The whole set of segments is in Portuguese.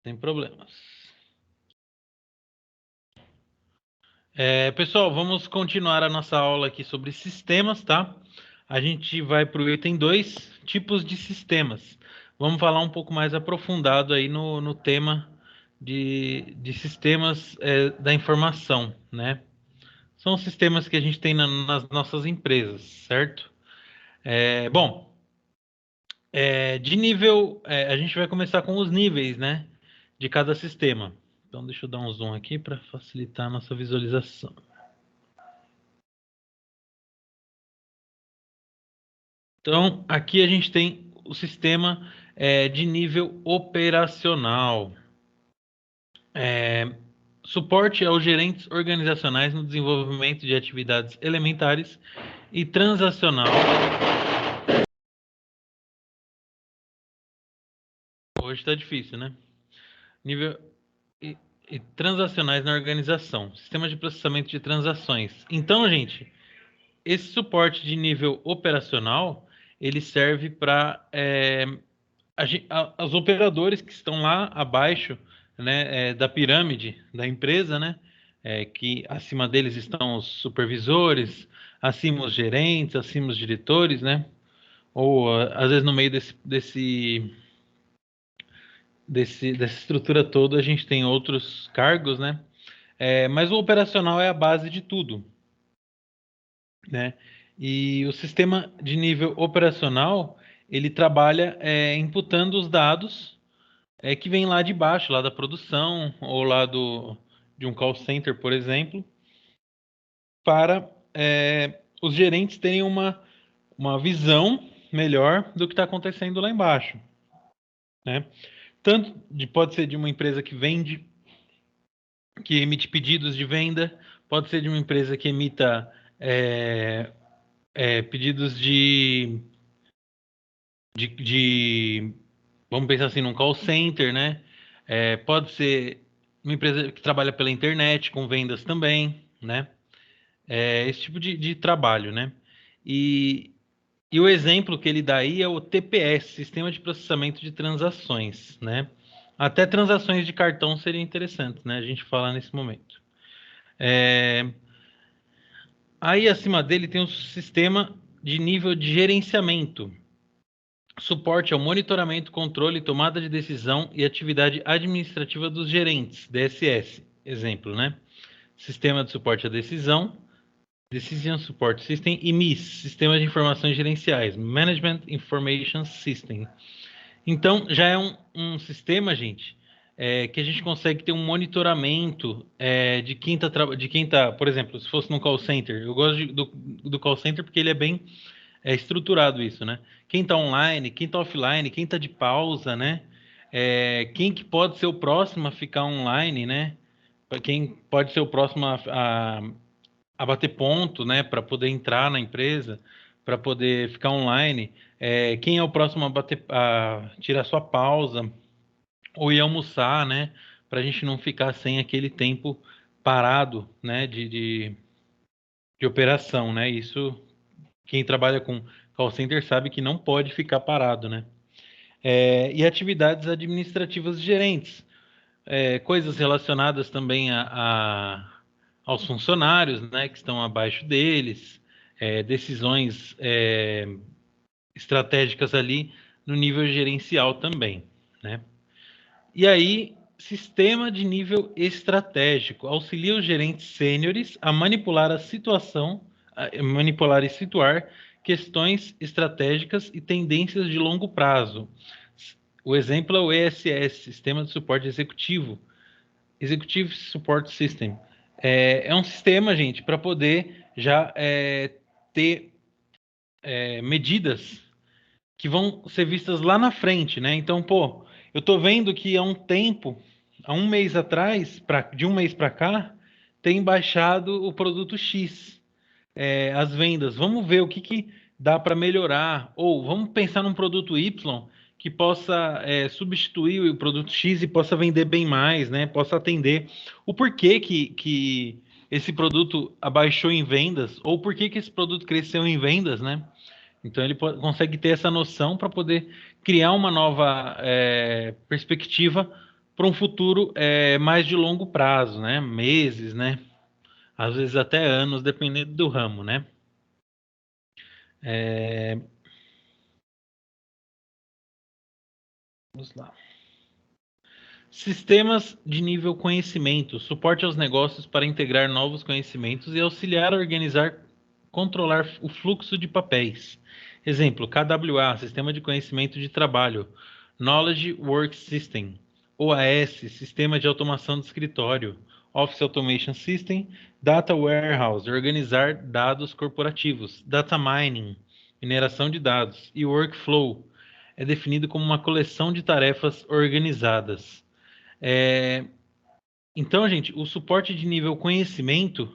Sem problemas. Pessoal, vamos continuar a nossa aula aqui sobre sistemas, tá? A gente vai para o item 2, tipos de sistemas. Vamos falar um pouco mais aprofundado aí no tema de sistemas da informação, né? São os sistemas que a gente tem nas nossas empresas, certo? Bom, de nível, a gente vai começar com os níveis, né? De cada sistema. Então, deixa eu dar um zoom aqui para facilitar a nossa visualização. Então, aqui a gente tem o sistema de nível operacional. Suporte aos gerentes organizacionais no desenvolvimento de atividades elementares e transacional. Hoje está difícil, né? Nível e transacionais na organização. Sistema de processamento de transações. Então, gente, esse suporte de nível operacional, ele serve para os operadores que estão lá abaixo, né, da pirâmide da empresa, né, que acima deles estão os supervisores, acima os gerentes, acima os diretores, né, ou às vezes no meio dessa estrutura toda a gente tem outros cargos, né, mas o operacional é a base de tudo, né, e o sistema de nível operacional ele trabalha imputando os dados que vem lá de baixo, lá da produção, ou lá de um call center, por exemplo, para os gerentes terem uma visão melhor do que está acontecendo lá embaixo, né? Tanto pode ser de uma empresa que vende, que emite pedidos de venda, pode ser de uma empresa que emita pedidos de, vamos pensar assim, num call center, né? Pode ser uma empresa que trabalha pela internet, com vendas também, né? Esse tipo de trabalho, né? E, e o exemplo que ele dá aí é o TPS, Sistema de Processamento de Transações, né? Até transações de cartão seria interessante, né? A gente falar nesse momento. Aí acima dele tem um sistema de nível de gerenciamento, suporte ao monitoramento, controle, tomada de decisão e atividade administrativa dos gerentes, DSS, exemplo, né? Sistema de suporte à decisão, Decision Support System, e MIS, Sistema de Informações Gerenciais, Management Information System. Então, já é um sistema, gente, que a gente consegue ter um monitoramento de quem tá, por exemplo, se fosse no call center, eu gosto do call center porque ele é bem estruturado isso, né? Quem está online, quem está offline, quem está de pausa, né? Quem que pode ser o próximo a ficar online, né? Para quem pode ser o próximo a bater ponto, né? Para poder entrar na empresa, para poder ficar online. Quem é o próximo a tirar sua pausa ou ir almoçar, né? Para a gente não ficar sem aquele tempo parado, né? De operação, né? Isso quem trabalha com call center sabe que não pode ficar parado, né? E atividades administrativas gerentes, coisas relacionadas também aos funcionários, né, que estão abaixo deles, decisões estratégicas ali no nível gerencial também, né? E aí, sistema de nível estratégico auxilia os gerentes sêniores a manipular a situação, a manipular e situar questões estratégicas e tendências de longo prazo. O exemplo é o ESS, Sistema de Suporte Executivo, Executive Support System. É um sistema, gente, para poder já ter medidas que vão ser vistas lá na frente, né? Então, pô, eu tô vendo que há um mês atrás, de um mês para cá, tem baixado o produto X, as vendas. Vamos ver o que dá para melhorar, ou vamos pensar num produto Y que possa substituir o produto X e possa vender bem mais, né? Possa atender. O porquê que esse produto abaixou em vendas, ou por que esse produto cresceu em vendas, né? Então ele consegue ter essa noção para poder criar uma nova perspectiva para um futuro mais de longo prazo, né? Meses, né? Às vezes até anos, dependendo do ramo, né? Vamos lá. Sistemas de nível conhecimento, suporte aos negócios para integrar novos conhecimentos e auxiliar a organizar, controlar o fluxo de papéis. Exemplo, KWA, Sistema de Conhecimento de Trabalho, Knowledge Work System, OAS, Sistema de Automação de Escritório, Office Automation System, Data Warehouse, organizar dados corporativos, Data Mining, mineração de dados, e Workflow, é definido como uma coleção de tarefas organizadas. Então, gente, o suporte de nível conhecimento,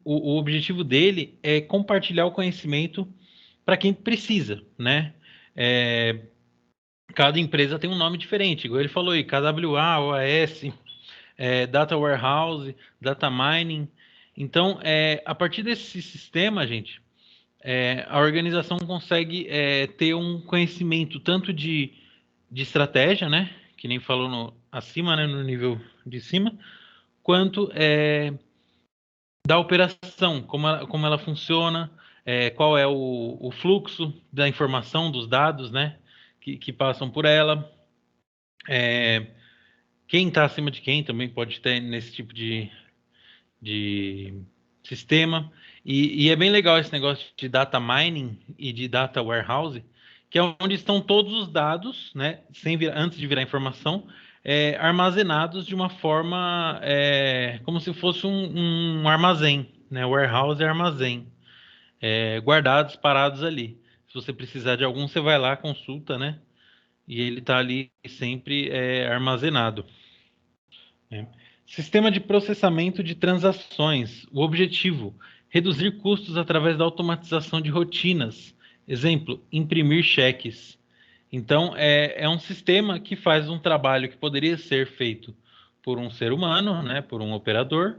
o objetivo dele é compartilhar o conhecimento para quem precisa, né? Cada empresa tem um nome diferente, igual ele falou aí, KWA, OAS, Data Warehouse, Data Mining. Então, a partir desse sistema, gente, a organização consegue ter um conhecimento tanto de estratégia, né? Que nem falou acima, né? No nível de cima, quanto da operação, como ela funciona, qual é o fluxo da informação, dos dados, né? Que passam por ela. Quem está acima de quem também pode ter nesse tipo de sistema. E é bem legal esse negócio de data mining e de data warehouse, que é onde estão todos os dados, né, antes de virar informação, armazenados de uma forma como se fosse um armazém, né? Warehouse é armazém, guardados, parados ali. Se você precisar de algum, você vai lá, consulta, né? E ele está ali sempre armazenado, né? Sistema de processamento de transações. O objetivo: reduzir custos através da automatização de rotinas. Exemplo: imprimir cheques. Então, é um sistema que faz um trabalho que poderia ser feito por um ser humano, né, por um operador,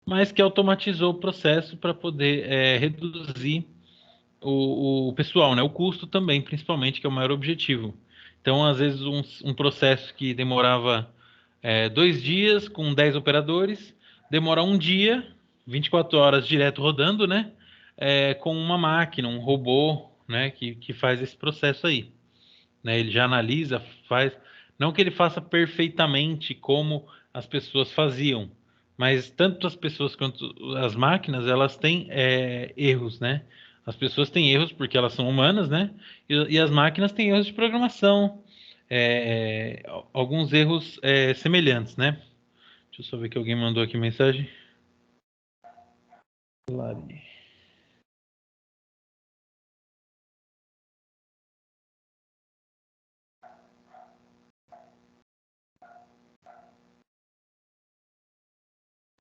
mas que automatizou o processo para poder reduzir o pessoal, né, o custo também, principalmente, que é o maior objetivo. Então, às vezes, um processo que demorava 2 dias com 10 operadores, demora um dia, 24 horas direto rodando, né? Com uma máquina, um robô, né? Que faz esse processo aí, né? Ele já analisa, faz. Não que ele faça perfeitamente como as pessoas faziam, mas tanto as pessoas quanto as máquinas, elas têm erros, né? As pessoas têm erros porque elas são humanas, né? E as máquinas têm erros de programação, alguns erros semelhantes, né? Deixa eu só ver que alguém mandou aqui mensagem. Lari.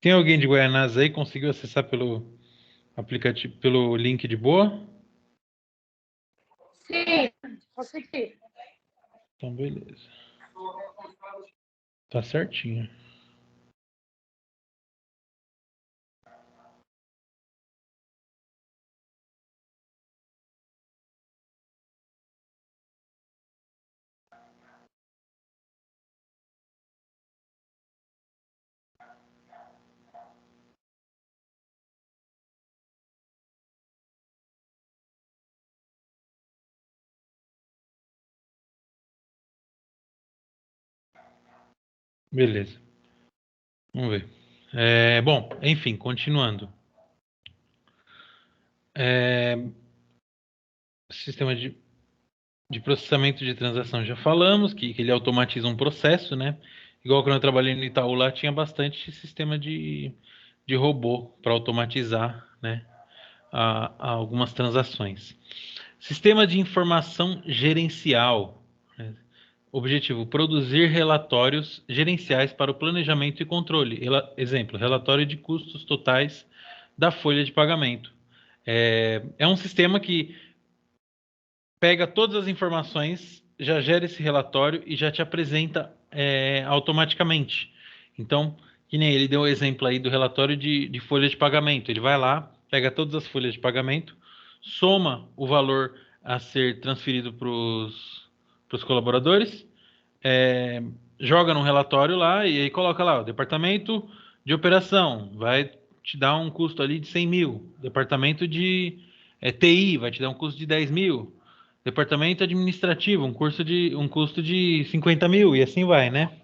Tem alguém de Guaianazes aí? Conseguiu acessar pelo aplicativo, pelo link de boa? Sim, consegui. Então, beleza. Tá certinho. Beleza. Vamos ver. Bom, enfim, continuando. Sistema de processamento de transação já falamos, que ele automatiza um processo, né? Igual quando eu trabalhei no Itaú lá, tinha bastante sistema de robô para automatizar, né? Algumas transações. Sistema de informação gerencial, né? Objetivo: produzir relatórios gerenciais para o planejamento e controle. Exemplo: relatório de custos totais da folha de pagamento. É um sistema que pega todas as informações, já gera esse relatório e já te apresenta automaticamente. Então, que nem ele deu o exemplo aí do relatório de folha de pagamento. Ele vai lá, pega todas as folhas de pagamento, soma o valor a ser transferido para os colaboradores, joga num relatório lá e aí coloca lá, o departamento de operação vai te dar um custo ali de 100 mil, departamento de TI vai te dar um custo de 10 mil, departamento administrativo, um custo de 50 mil, e assim vai, né?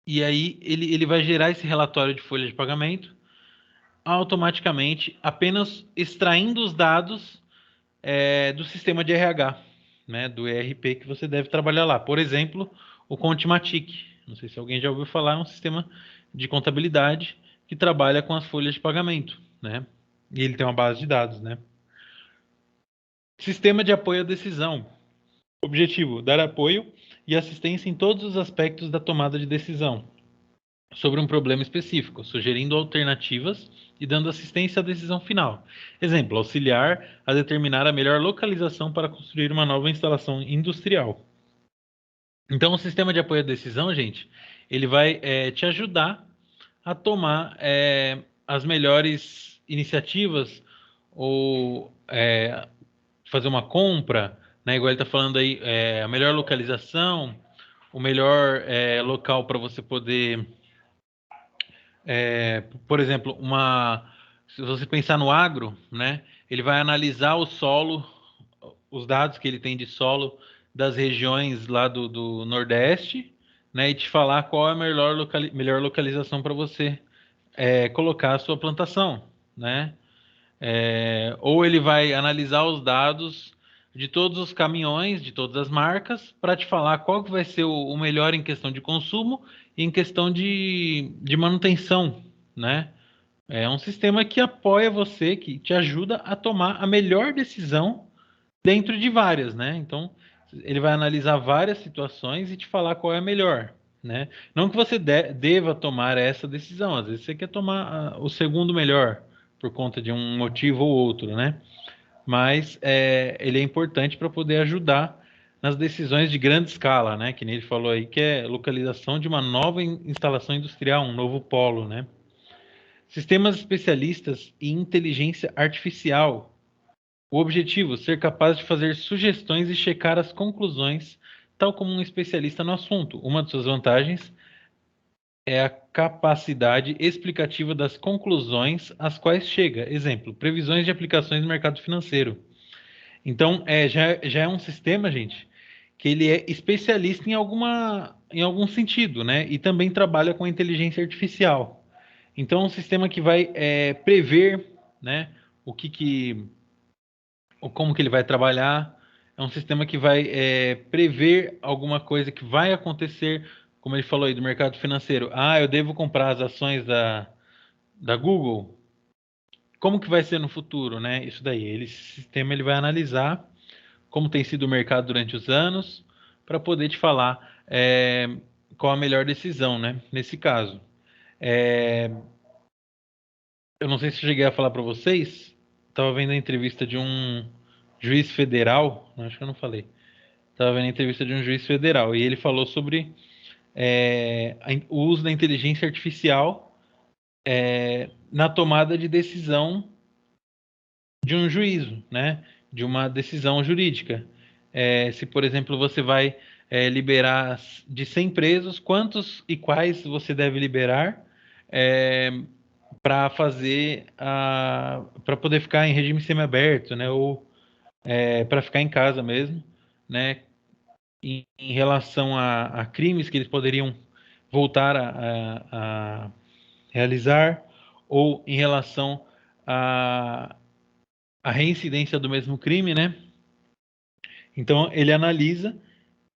E aí ele vai gerar esse relatório de folha de pagamento automaticamente, apenas extraindo os dados do sistema de RH, né, do ERP que você deve trabalhar lá. Por exemplo, o Contimatic. Não sei se alguém já ouviu falar, é um sistema de contabilidade que trabalha com as folhas de pagamento, né? E ele tem uma base de dados, né? Sistema de apoio à decisão. Objetivo: dar apoio e assistência em todos os aspectos da tomada de decisão sobre um problema específico, sugerindo alternativas e dando assistência à decisão final. Exemplo, auxiliar a determinar a melhor localização para construir uma nova instalação industrial. Então, o sistema de apoio à decisão, gente, ele vai te ajudar a tomar as melhores iniciativas ou fazer uma compra, né? Igual ele está falando aí, a melhor localização, o melhor local para você poder por exemplo, se você pensar no agro, né, ele vai analisar o solo, os dados que ele tem de solo das regiões lá do Nordeste, né, e te falar qual é a melhor localização para você colocar a sua plantação, né? Ou ele vai analisar os dados de todos os caminhões, de todas as marcas, para te falar qual que vai ser o melhor em questão de consumo e em questão de manutenção, né? É um sistema que apoia você, que te ajuda a tomar a melhor decisão dentro de várias, né? Então, ele vai analisar várias situações e te falar qual é a melhor, né? Não que você deva tomar essa decisão, às vezes você quer tomar o segundo melhor por conta de um motivo ou outro, né? Mas ele é importante para poder ajudar nas decisões de grande escala, né? Que nem ele falou aí, que é localização de uma nova instalação industrial, um novo polo, né? Sistemas especialistas e inteligência artificial. O objetivo: ser capaz de fazer sugestões e checar as conclusões, tal como um especialista no assunto. Uma de suas vantagens é a capacidade explicativa das conclusões às quais chega. Exemplo: previsões de aplicações no mercado financeiro. Então, já é um sistema, gente, que ele é especialista em algum sentido, né? E também trabalha com inteligência artificial. Então, é um sistema que vai prever, né, como que ele vai trabalhar. É um sistema que vai prever alguma coisa que vai acontecer, como ele falou aí do mercado financeiro. Ah, eu devo comprar as ações da Google. Como que vai ser no futuro, né? Isso daí. Esse sistema ele vai analisar como tem sido o mercado durante os anos, para poder te falar qual a melhor decisão, né? Nesse caso. É, eu não sei se eu cheguei a falar para vocês, estava vendo a entrevista de um juiz federal, acho que eu não falei. Estava vendo a entrevista de um juiz federal e ele falou sobre o uso da inteligência artificial na tomada de decisão de um juízo, né? De uma decisão jurídica. Se, por exemplo, você vai liberar de 100 presos, quantos e quais você deve liberar para para poder ficar em regime semiaberto, né? Ou para ficar em casa mesmo, né? Em relação a crimes que eles poderiam voltar a realizar, ou em relação a reincidência do mesmo crime, né? Então ele analisa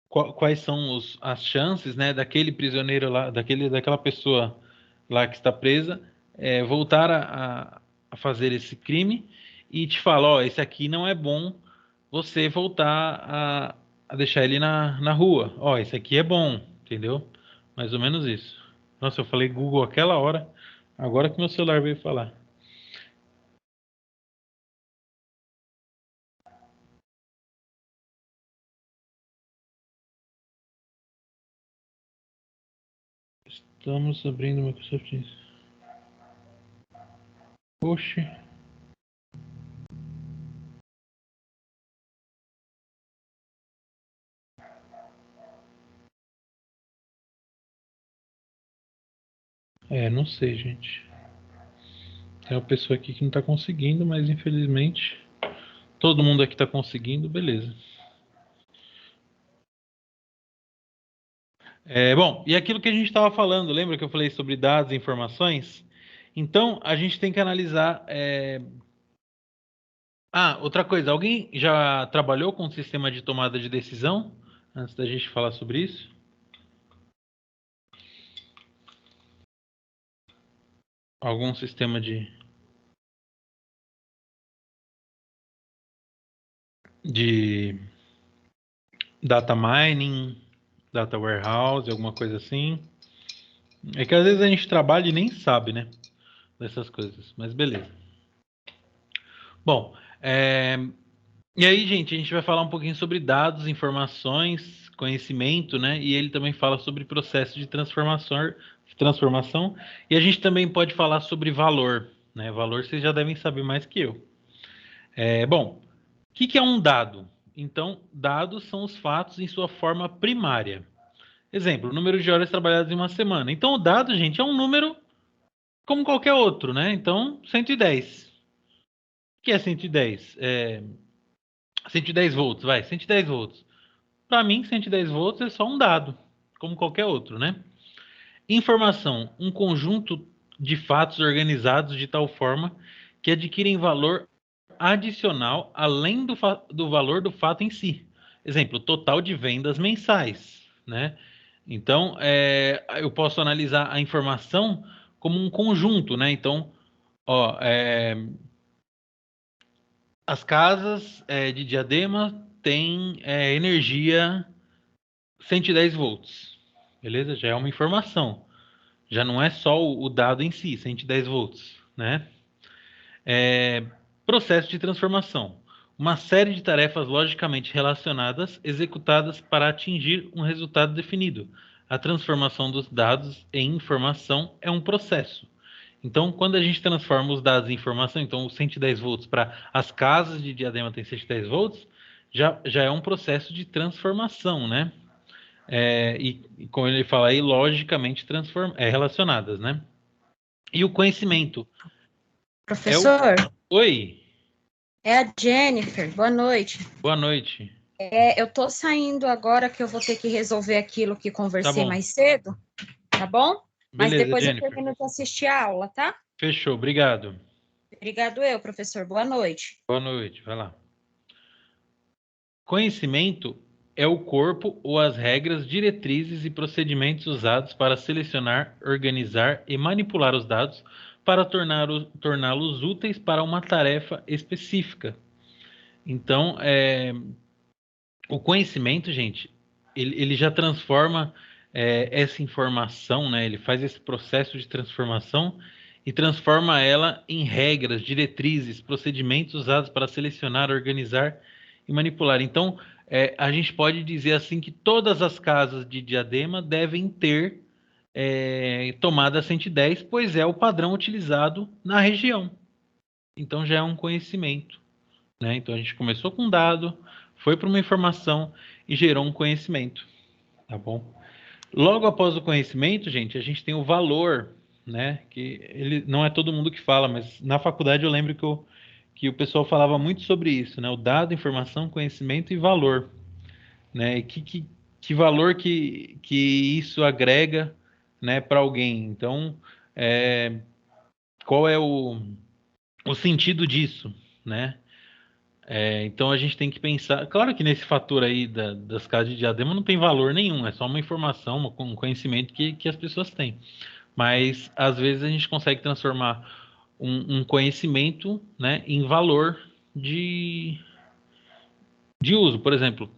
quais são as chances, né, daquele prisioneiro lá, daquela pessoa lá que está presa, voltar a fazer esse crime e te fala, ó, esse aqui não é bom você voltar a deixar ele na rua. Ó, esse aqui é bom, entendeu? Mais ou menos isso. Nossa, eu falei Google aquela hora, agora que meu celular veio falar. Estamos abrindo o Microsoft Teams. Oxe. Não sei, gente. Tem uma pessoa aqui que não está conseguindo, mas infelizmente todo mundo aqui está conseguindo, beleza. Bom, e aquilo que a gente estava falando, lembra que eu falei sobre dados e informações? Então, a gente tem que analisar. Outra coisa, alguém já trabalhou com um sistema de tomada de decisão? Antes da gente falar sobre isso? Algum sistema de data mining, data warehouse, alguma coisa assim? É que às vezes a gente trabalha e nem sabe, né? Dessas coisas, mas beleza. Bom, e aí, gente, a gente vai falar um pouquinho sobre dados, informações, conhecimento, né? E ele também fala sobre processo de transformação. E a gente também pode falar sobre valor, né? Valor vocês já devem saber mais que eu. Bom, o que é um dado? Então, dados são os fatos em sua forma primária. Exemplo, número de horas trabalhadas em uma semana. Então, o dado, gente, é um número como qualquer outro, né? Então, 110. O que é 110? 110 volts, vai, 110 volts. Para mim, 110 volts é só um dado, como qualquer outro, né? Informação, um conjunto de fatos organizados de tal forma que adquirem valor adicional além do valor do fato em si. Exemplo, total de vendas mensais, né? Então, eu posso analisar a informação como um conjunto, né? Então, ó, as casas de Diadema têm energia 110 volts, beleza? Já é uma informação, já não é só o dado em si, 110 volts, né? Processo de transformação. Uma série de tarefas logicamente relacionadas, executadas para atingir um resultado definido. A transformação dos dados em informação é um processo. Então, quando a gente transforma os dados em informação, então os 110 volts para as casas de Diadema tem 110 volts, já é um processo de transformação, né? E como ele fala aí, logicamente relacionadas, né? E o conhecimento é o... Professor, Oi, é a Jennifer. Boa noite. boa noite. Eu tô saindo agora que eu vou ter que resolver aquilo que Tá conversei bom. mais cedo, tá bom? Mas Beleza, depois eu Jennifer. termino de assistir a aula, tá? Fechou, obrigado. Obrigado eu, professor. Boa noite. Boa noite, vai lá. Conhecimento é o corpo ou as regras, diretrizes e procedimentos usados para selecionar, organizar e manipular os dados para torná-los úteis para uma tarefa específica. Então, o conhecimento, gente, ele já transforma essa informação, né? Ele faz esse processo de transformação e transforma ela em regras, diretrizes, procedimentos usados para selecionar, organizar e manipular. Então, a gente pode dizer assim que todas as casas de Diadema devem ter tomada 110, pois é o padrão utilizado na região. Então já é um conhecimento, né? Então a gente começou com um dado, foi para uma informação e gerou um conhecimento, tá bom? Logo após o conhecimento, gente, a gente tem o valor, né? Que ele não é todo mundo que fala, mas na faculdade eu lembro que o pessoal falava muito sobre isso, né? O dado, informação, conhecimento e valor, né? E que valor que isso agrega, né, para alguém. Então, qual é o sentido disso, né? Então a gente tem que pensar. Claro que nesse fator aí das casas de Diadema não tem valor nenhum, é só uma informação, um conhecimento que as pessoas têm. Mas às vezes a gente consegue transformar um conhecimento, né, em valor de uso. Por exemplo,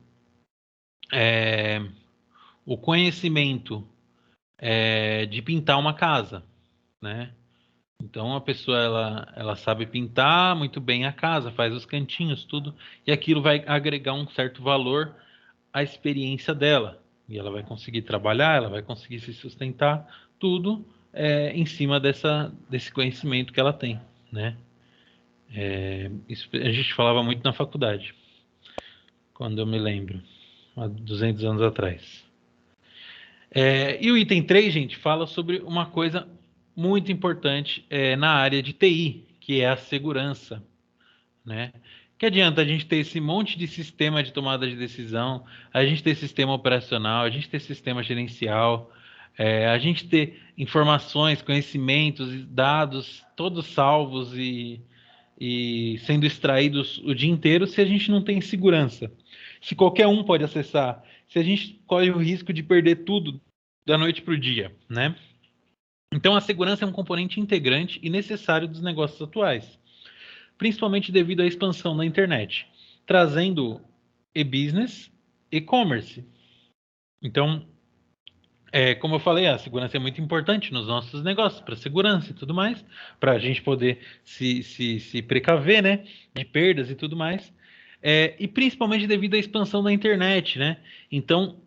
o conhecimento de pintar uma casa, né? Então a pessoa ela sabe pintar muito bem a casa, faz os cantinhos, tudo, e aquilo vai agregar um certo valor à experiência dela. E ela vai conseguir trabalhar, ela vai conseguir se sustentar, tudo em cima desse conhecimento que ela tem, né? Isso a gente falava muito na faculdade, quando eu me lembro, há 200 anos atrás. E o item 3, gente, fala sobre uma coisa muito importante na área de TI, que é a segurança, né? Que adianta a gente ter esse monte de sistema de tomada de decisão, a gente ter sistema operacional, a gente ter sistema gerencial, a gente ter informações, conhecimentos, dados, todos salvos e sendo extraídos o dia inteiro se a gente não tem segurança. Se qualquer um pode acessar, se a gente corre o risco de perder tudo da noite para o dia, né? Então a segurança é um componente integrante e necessário dos negócios atuais, principalmente devido à expansão da internet, trazendo e-business, e-commerce. Então, como eu falei, a segurança é muito importante nos nossos negócios, para segurança e tudo mais, para a gente poder se precaver, né, de perdas e tudo mais. E principalmente devido à expansão da internet, né? Então,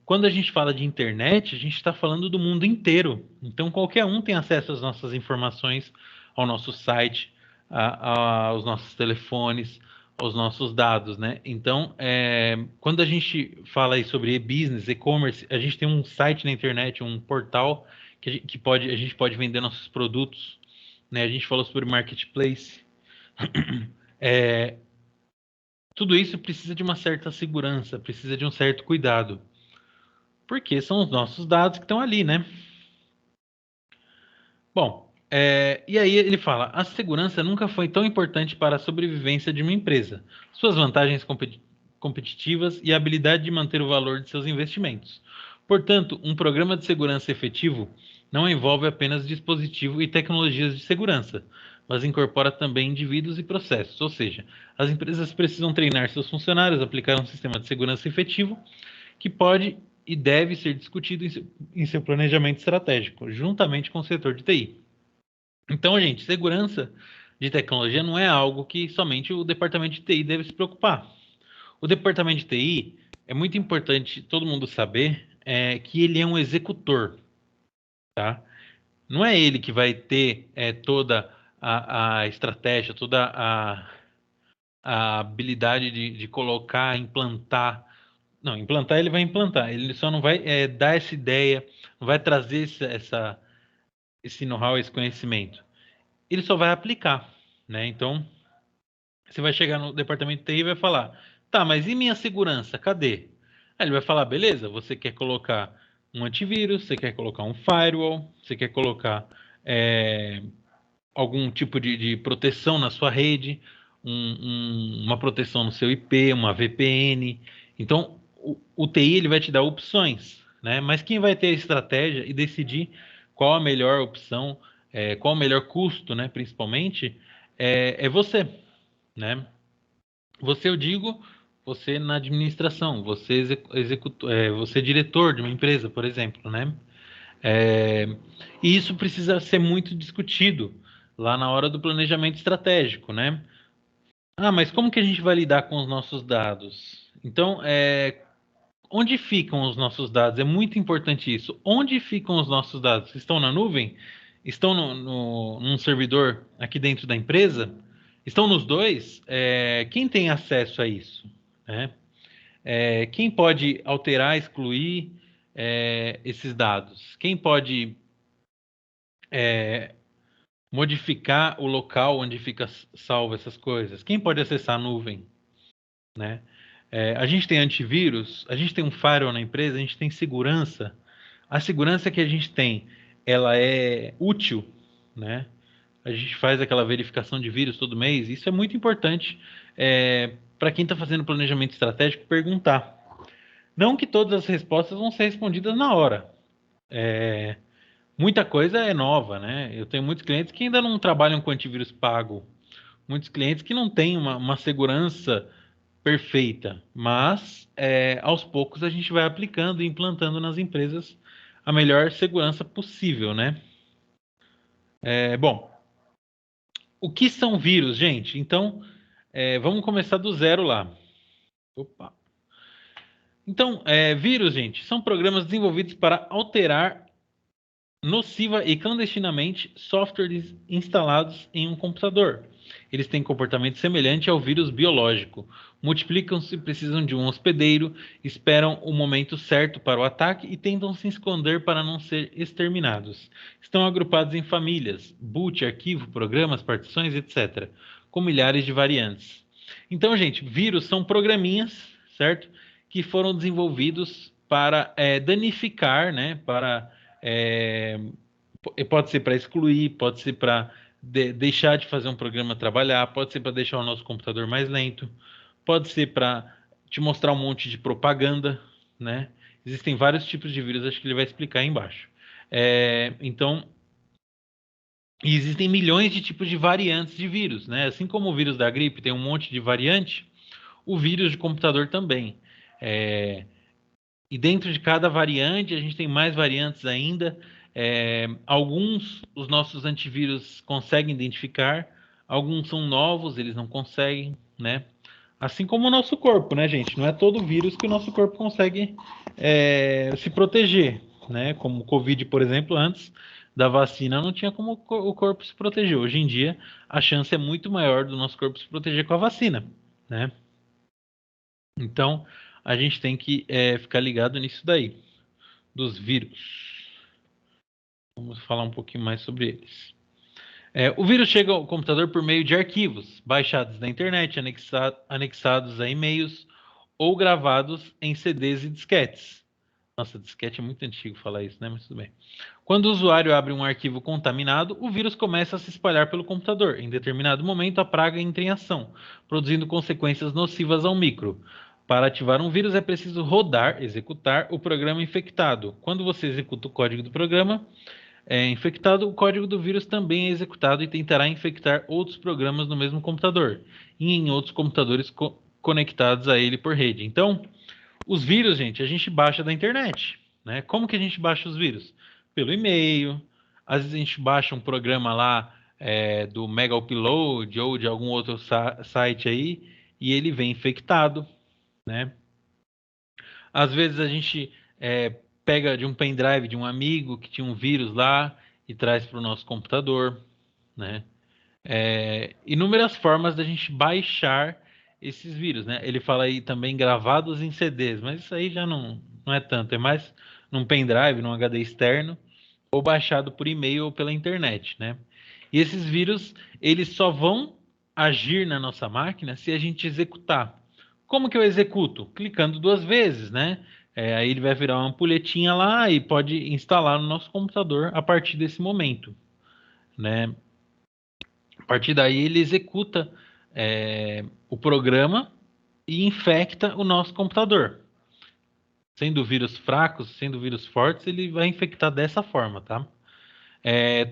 quando a gente fala de internet, a gente está falando do mundo inteiro. Então, qualquer um tem acesso às nossas informações, ao nosso site, aos nossos telefones, aos nossos dados, né? Então, quando a gente fala aí sobre e-business, e-commerce, a gente tem um site na internet, um portal que a gente pode vender nossos produtos, né? A gente falou sobre marketplace. Tudo isso precisa de uma certa segurança, precisa de um certo cuidado, porque são os nossos dados que estão ali, né? Bom, e aí ele fala: a segurança nunca foi tão importante para a sobrevivência de uma empresa, suas vantagens competitivas e a habilidade de manter o valor de seus investimentos. Portanto, um programa de segurança efetivo não envolve apenas dispositivo e tecnologias de segurança, mas incorpora também indivíduos e processos, ou seja, as empresas precisam treinar seus funcionários, aplicar um sistema de segurança efetivo que pode e deve ser discutido em seu planejamento estratégico, juntamente com o setor de TI. Então, gente, segurança de tecnologia não é algo que somente o departamento de TI deve se preocupar. O departamento de TI é muito importante todo mundo saber que ele é um executor, tá? Não é ele que vai ter toda a estratégia, toda a habilidade de colocar, implantar. Não, implantar ele vai implantar. Ele só não vai dar essa ideia, não vai trazer esse know-how, esse conhecimento. Ele só vai aplicar, né? Então, você vai chegar no departamento de TI e vai falar: tá, mas e minha segurança? Cadê? Aí ele vai falar: beleza, você quer colocar um antivírus, você quer colocar um firewall, você quer colocar algum tipo de proteção na sua rede, uma proteção no seu IP, uma VPN. Então, o TI ele vai te dar opções, né? Mas quem vai ter a estratégia e decidir qual a melhor opção, qual o melhor custo, né? Principalmente, é você, né? Você, eu digo, você na administração, você você é diretor de uma empresa, por exemplo, né? É, e isso precisa ser muito discutido lá na hora do planejamento estratégico, né? Ah, mas como que a gente vai lidar com os nossos dados? Então, onde ficam os nossos dados? É muito importante isso. Onde ficam os nossos dados? Estão na nuvem? Estão num servidor aqui dentro da empresa? Estão nos dois? Quem tem acesso a isso, né? Quem pode alterar, excluir esses dados? Quem pode modificar o local onde fica salvo essas coisas? Quem pode acessar a nuvem, né? A gente tem antivírus, a gente tem um firewall na empresa, a gente tem segurança. A segurança que a gente tem, ela é útil, né? A gente faz aquela verificação de vírus todo mês. Isso é muito importante para quem está fazendo planejamento estratégico perguntar. Não que todas as respostas vão ser respondidas na hora. Muita coisa é nova, né? Eu tenho muitos clientes que ainda não trabalham com antivírus pago, muitos clientes que não têm uma segurança perfeita, mas aos poucos a gente vai aplicando e implantando nas empresas a melhor segurança possível, né? Bom, o que são vírus, gente? Então, vamos começar do zero lá. Opa. Então, vírus, gente, são programas desenvolvidos para alterar nociva e clandestinamente softwares instalados em um computador. Eles têm comportamento semelhante ao vírus biológico. Multiplicam-se, precisam de um hospedeiro, esperam o momento certo para o ataque e tentam se esconder para não ser exterminados. Estão agrupados em famílias, boot, arquivo, programas, partições, etc., com milhares de variantes. Então, gente, vírus são programinhas, certo? Que foram desenvolvidos para danificar, né? Pode ser para excluir, pode ser para deixar de fazer um programa trabalhar, pode ser para deixar o nosso computador mais lento, pode ser para te mostrar um monte de propaganda, né? Existem vários tipos de vírus, acho que ele vai explicar aí embaixo. Então, existem milhões de tipos de variantes de vírus, né? Assim como o vírus da gripe tem um monte de variante, o vírus de computador também. E dentro de cada variante, a gente tem mais variantes ainda. Alguns os nossos antivírus conseguem identificar, alguns são novos, eles não conseguem, né? Assim como o nosso corpo, né, gente? Não é todo vírus que o nosso corpo consegue se proteger, né? Como o Covid, por exemplo, antes da vacina não tinha como o corpo se proteger. Hoje em dia, a chance é muito maior do nosso corpo se proteger com a vacina, né? Então, a gente tem que ficar ligado nisso daí, dos vírus. Vamos falar um pouquinho mais sobre eles. O vírus chega ao computador por meio de arquivos baixados da internet, anexados a e-mails ou gravados em CDs e disquetes. Nossa, disquete é muito antigo falar isso, né? Mas tudo bem. Quando o usuário abre um arquivo contaminado, o vírus começa a se espalhar pelo computador. Em determinado momento, a praga entra em ação, produzindo consequências nocivas ao micro. Para ativar um vírus, é preciso executar o programa infectado. Quando você executa o código do programa infectado, o código do vírus também é executado e tentará infectar outros programas no mesmo computador e em outros computadores conectados a ele por rede. Então, os vírus, gente, a gente baixa da internet, né? Como que a gente baixa os vírus? Pelo e-mail. Às vezes a gente baixa um programa lá do Mega Upload ou de algum outro site aí e ele vem infectado, né? Às vezes a gente pega de um pendrive de um amigo que tinha um vírus lá e traz para o nosso computador, né? Inúmeras formas da gente baixar esses vírus, né? Ele fala aí também gravados em CDs, mas isso aí já não é tanto, é mais num pendrive, num HD externo, ou baixado por e-mail ou pela internet, né? E esses vírus, eles só vão agir na nossa máquina se a gente executar. Como que eu executo? Clicando 2 vezes, né? Aí ele vai virar uma ampulhetinha lá e pode instalar no nosso computador a partir desse momento, né? A partir daí ele executa o programa e infecta o nosso computador. Sendo vírus fracos, sendo vírus fortes, ele vai infectar dessa forma, tá?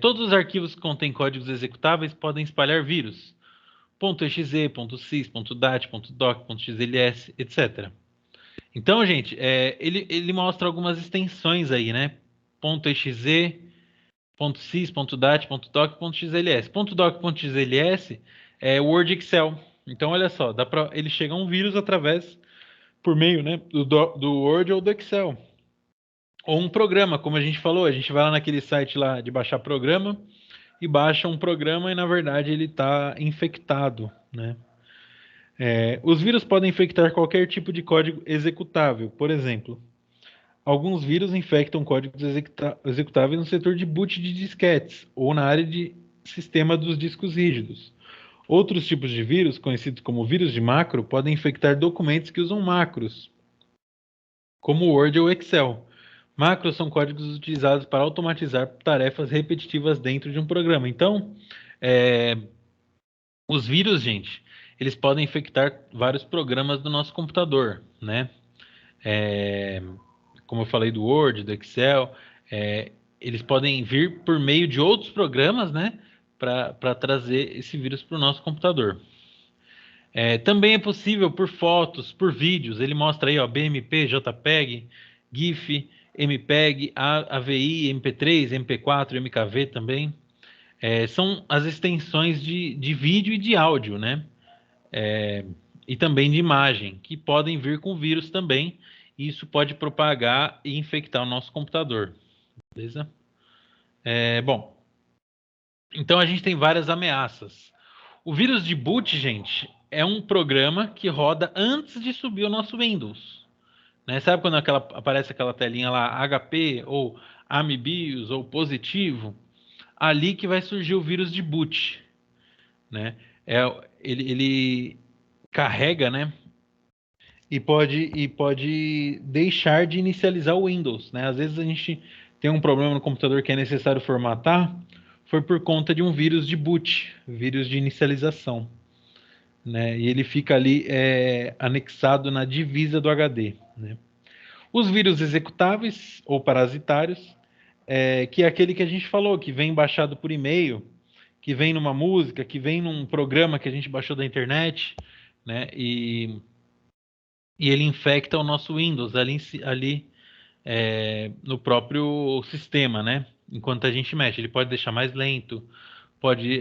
Todos os arquivos que contêm códigos executáveis podem espalhar vírus. .exe, .sys, .dat, .doc, .xls, etc. Então, gente, ele mostra algumas extensões aí, né? .exe, .sys, .dat, .doc, .xls. .doc, .xls é Word e Excel. Então, olha só, ele chega a um vírus por meio, né, do Word ou do Excel. Ou um programa, como a gente falou, a gente vai lá naquele site lá de baixar programa e baixa um programa e, na verdade, ele está infectado, né? Os vírus podem infectar qualquer tipo de código executável. Por exemplo, alguns vírus infectam códigos executáveis no setor de boot de disquetes ou na área de sistema dos discos rígidos. Outros tipos de vírus, conhecidos como vírus de macro, podem infectar documentos que usam macros, como Word ou Excel. Macros são códigos utilizados para automatizar tarefas repetitivas dentro de um programa. Então, os vírus, gente, eles podem infectar vários programas do nosso computador, né? Como eu falei do Word, do Excel, eles podem vir por meio de outros programas, né? Para trazer esse vírus para o nosso computador. Também é possível por fotos, por vídeos. Ele mostra aí, ó, BMP, JPEG, GIF, MPEG, AVI, MP3, MP4, MKV também. São as extensões de vídeo e de áudio, né? E também de imagem, que podem vir com vírus também. E isso pode propagar e infectar o nosso computador. Beleza? Bom, então a gente tem várias ameaças. O vírus de boot, gente, é um programa que roda antes de subir o nosso Windows. Né? Sabe quando aparece aquela telinha lá, HP ou AmiBIOS ou positivo? Ali que vai surgir o vírus de boot. Né? Ele carrega, né? E pode deixar de inicializar o Windows, né? Às vezes a gente tem um problema no computador que é necessário formatar, foi por conta de um vírus de boot, vírus de inicialização, né? E ele fica ali anexado na divisa do HD, né? Os vírus executáveis ou parasitários, que é aquele que a gente falou, que vem baixado por e-mail, que vem numa música, que vem num programa que a gente baixou da internet, né? E ele infecta o nosso Windows ali no próprio sistema, né? Enquanto a gente mexe, ele pode deixar mais lento, pode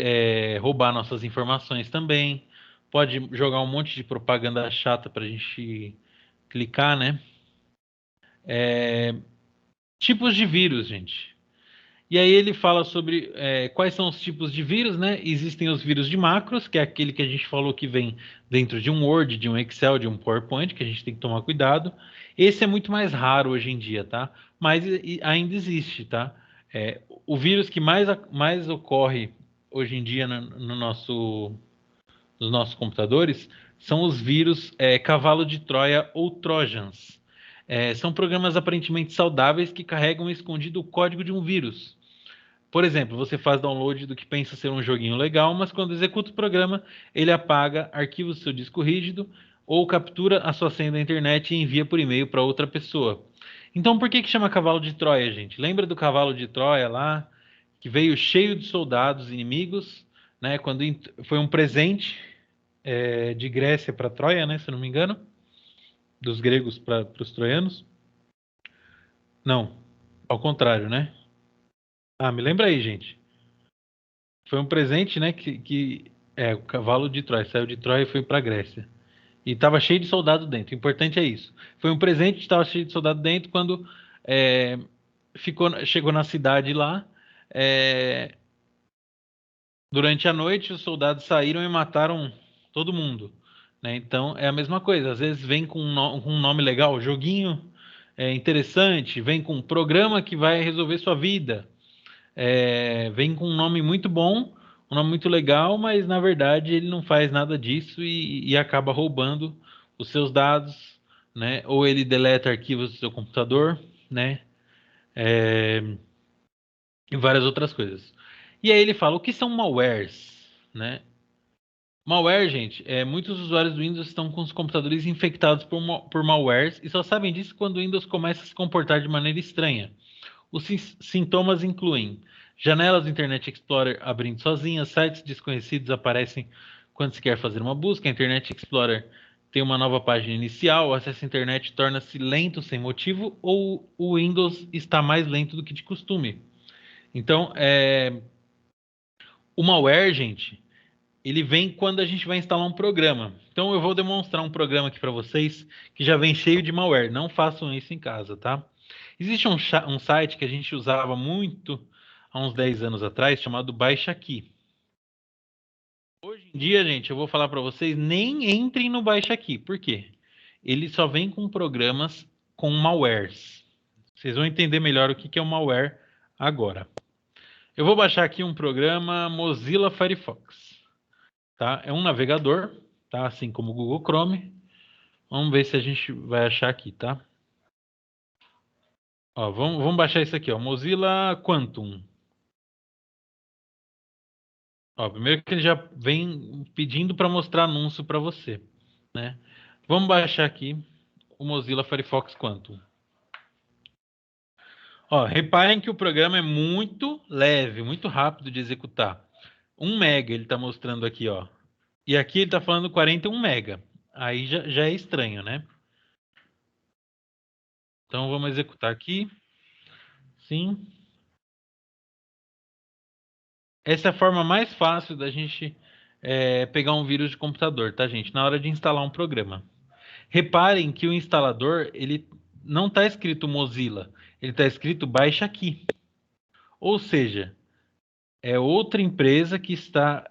roubar nossas informações também, pode jogar um monte de propaganda chata para a gente clicar, né? Tipos de vírus, gente. E aí ele fala sobre quais são os tipos de vírus, né? Existem os vírus de macros, que é aquele que a gente falou que vem dentro de um Word, de um Excel, de um PowerPoint, que a gente tem que tomar cuidado. Esse é muito mais raro hoje em dia, tá? Mas ainda existe, tá? O vírus que mais ocorre hoje em dia nos nossos computadores são os vírus cavalo de Troia ou Trojans. São programas aparentemente saudáveis que carregam escondido o código de um vírus. Por exemplo, você faz download do que pensa ser um joguinho legal, mas quando executa o programa, ele apaga arquivos do seu disco rígido ou captura a sua senha da internet e envia por e-mail para outra pessoa. Então, por que chama cavalo de Troia, gente? Lembra do cavalo de Troia lá, que veio cheio de soldados inimigos, né? Quando foi um presente de Grécia para Troia, né? Se não me engano, dos gregos para os troianos. Não, ao contrário, né? Ah, me lembra aí, gente. Foi um presente, né? O cavalo de Troia saiu de Troia e foi para Grécia. E estava cheio de soldado dentro. O importante é isso. Foi um presente, estava cheio de soldado dentro. Quando é, chegou na cidade lá, durante a noite, os soldados saíram e mataram todo mundo. Né? Então é a mesma coisa. Às vezes vem com um nome legal, joguinho interessante, vem com um programa que vai resolver sua vida. Vem com um nome muito bom, um nome muito legal, mas na verdade ele não faz nada disso e acaba roubando os seus dados, né? Ou ele deleta arquivos do seu computador, né? E várias outras coisas. E aí ele fala o que são malwares, né? Malware, gente, muitos usuários do Windows estão com os computadores infectados por malwares e só sabem disso quando o Windows começa a se comportar de maneira estranha. Os sintomas incluem janelas do Internet Explorer abrindo sozinhas, sites desconhecidos aparecem quando se quer fazer uma busca, a Internet Explorer tem uma nova página inicial, o acesso à internet torna-se lento sem motivo ou o Windows está mais lento do que de costume. Então, o malware, gente, ele vem quando a gente vai instalar um programa. Então, eu vou demonstrar um programa aqui para vocês que já vem cheio de malware. Não façam isso em casa, tá? Existe um site que a gente usava muito há uns 10 anos atrás, chamado Baixa Aqui. Hoje em dia, gente, eu vou falar para vocês, nem entrem no Baixa Aqui. Por quê? Ele só vem com programas com malwares. Vocês vão entender melhor o que é um malware agora. Eu vou baixar aqui um programa Mozilla Firefox. Tá? É um navegador, tá? Assim como o Google Chrome. Vamos ver se a gente vai achar aqui, tá? Ó, vamos baixar isso aqui, ó, Mozilla Quantum. Ó, primeiro que ele já vem pedindo para mostrar anúncio para você, né? Vamos baixar aqui o Mozilla Firefox Quantum. Ó, reparem que o programa é muito leve, muito rápido de executar. 1 mega ele está mostrando aqui, ó. E aqui ele está falando 41 mega. Aí já é estranho, né? Então vamos executar aqui. Sim. Essa é a forma mais fácil da gente pegar um vírus de computador, tá, gente? Na hora de instalar um programa. Reparem que o instalador, ele não está escrito Mozilla, ele está escrito Baixa Aqui. Ou seja, é outra empresa que está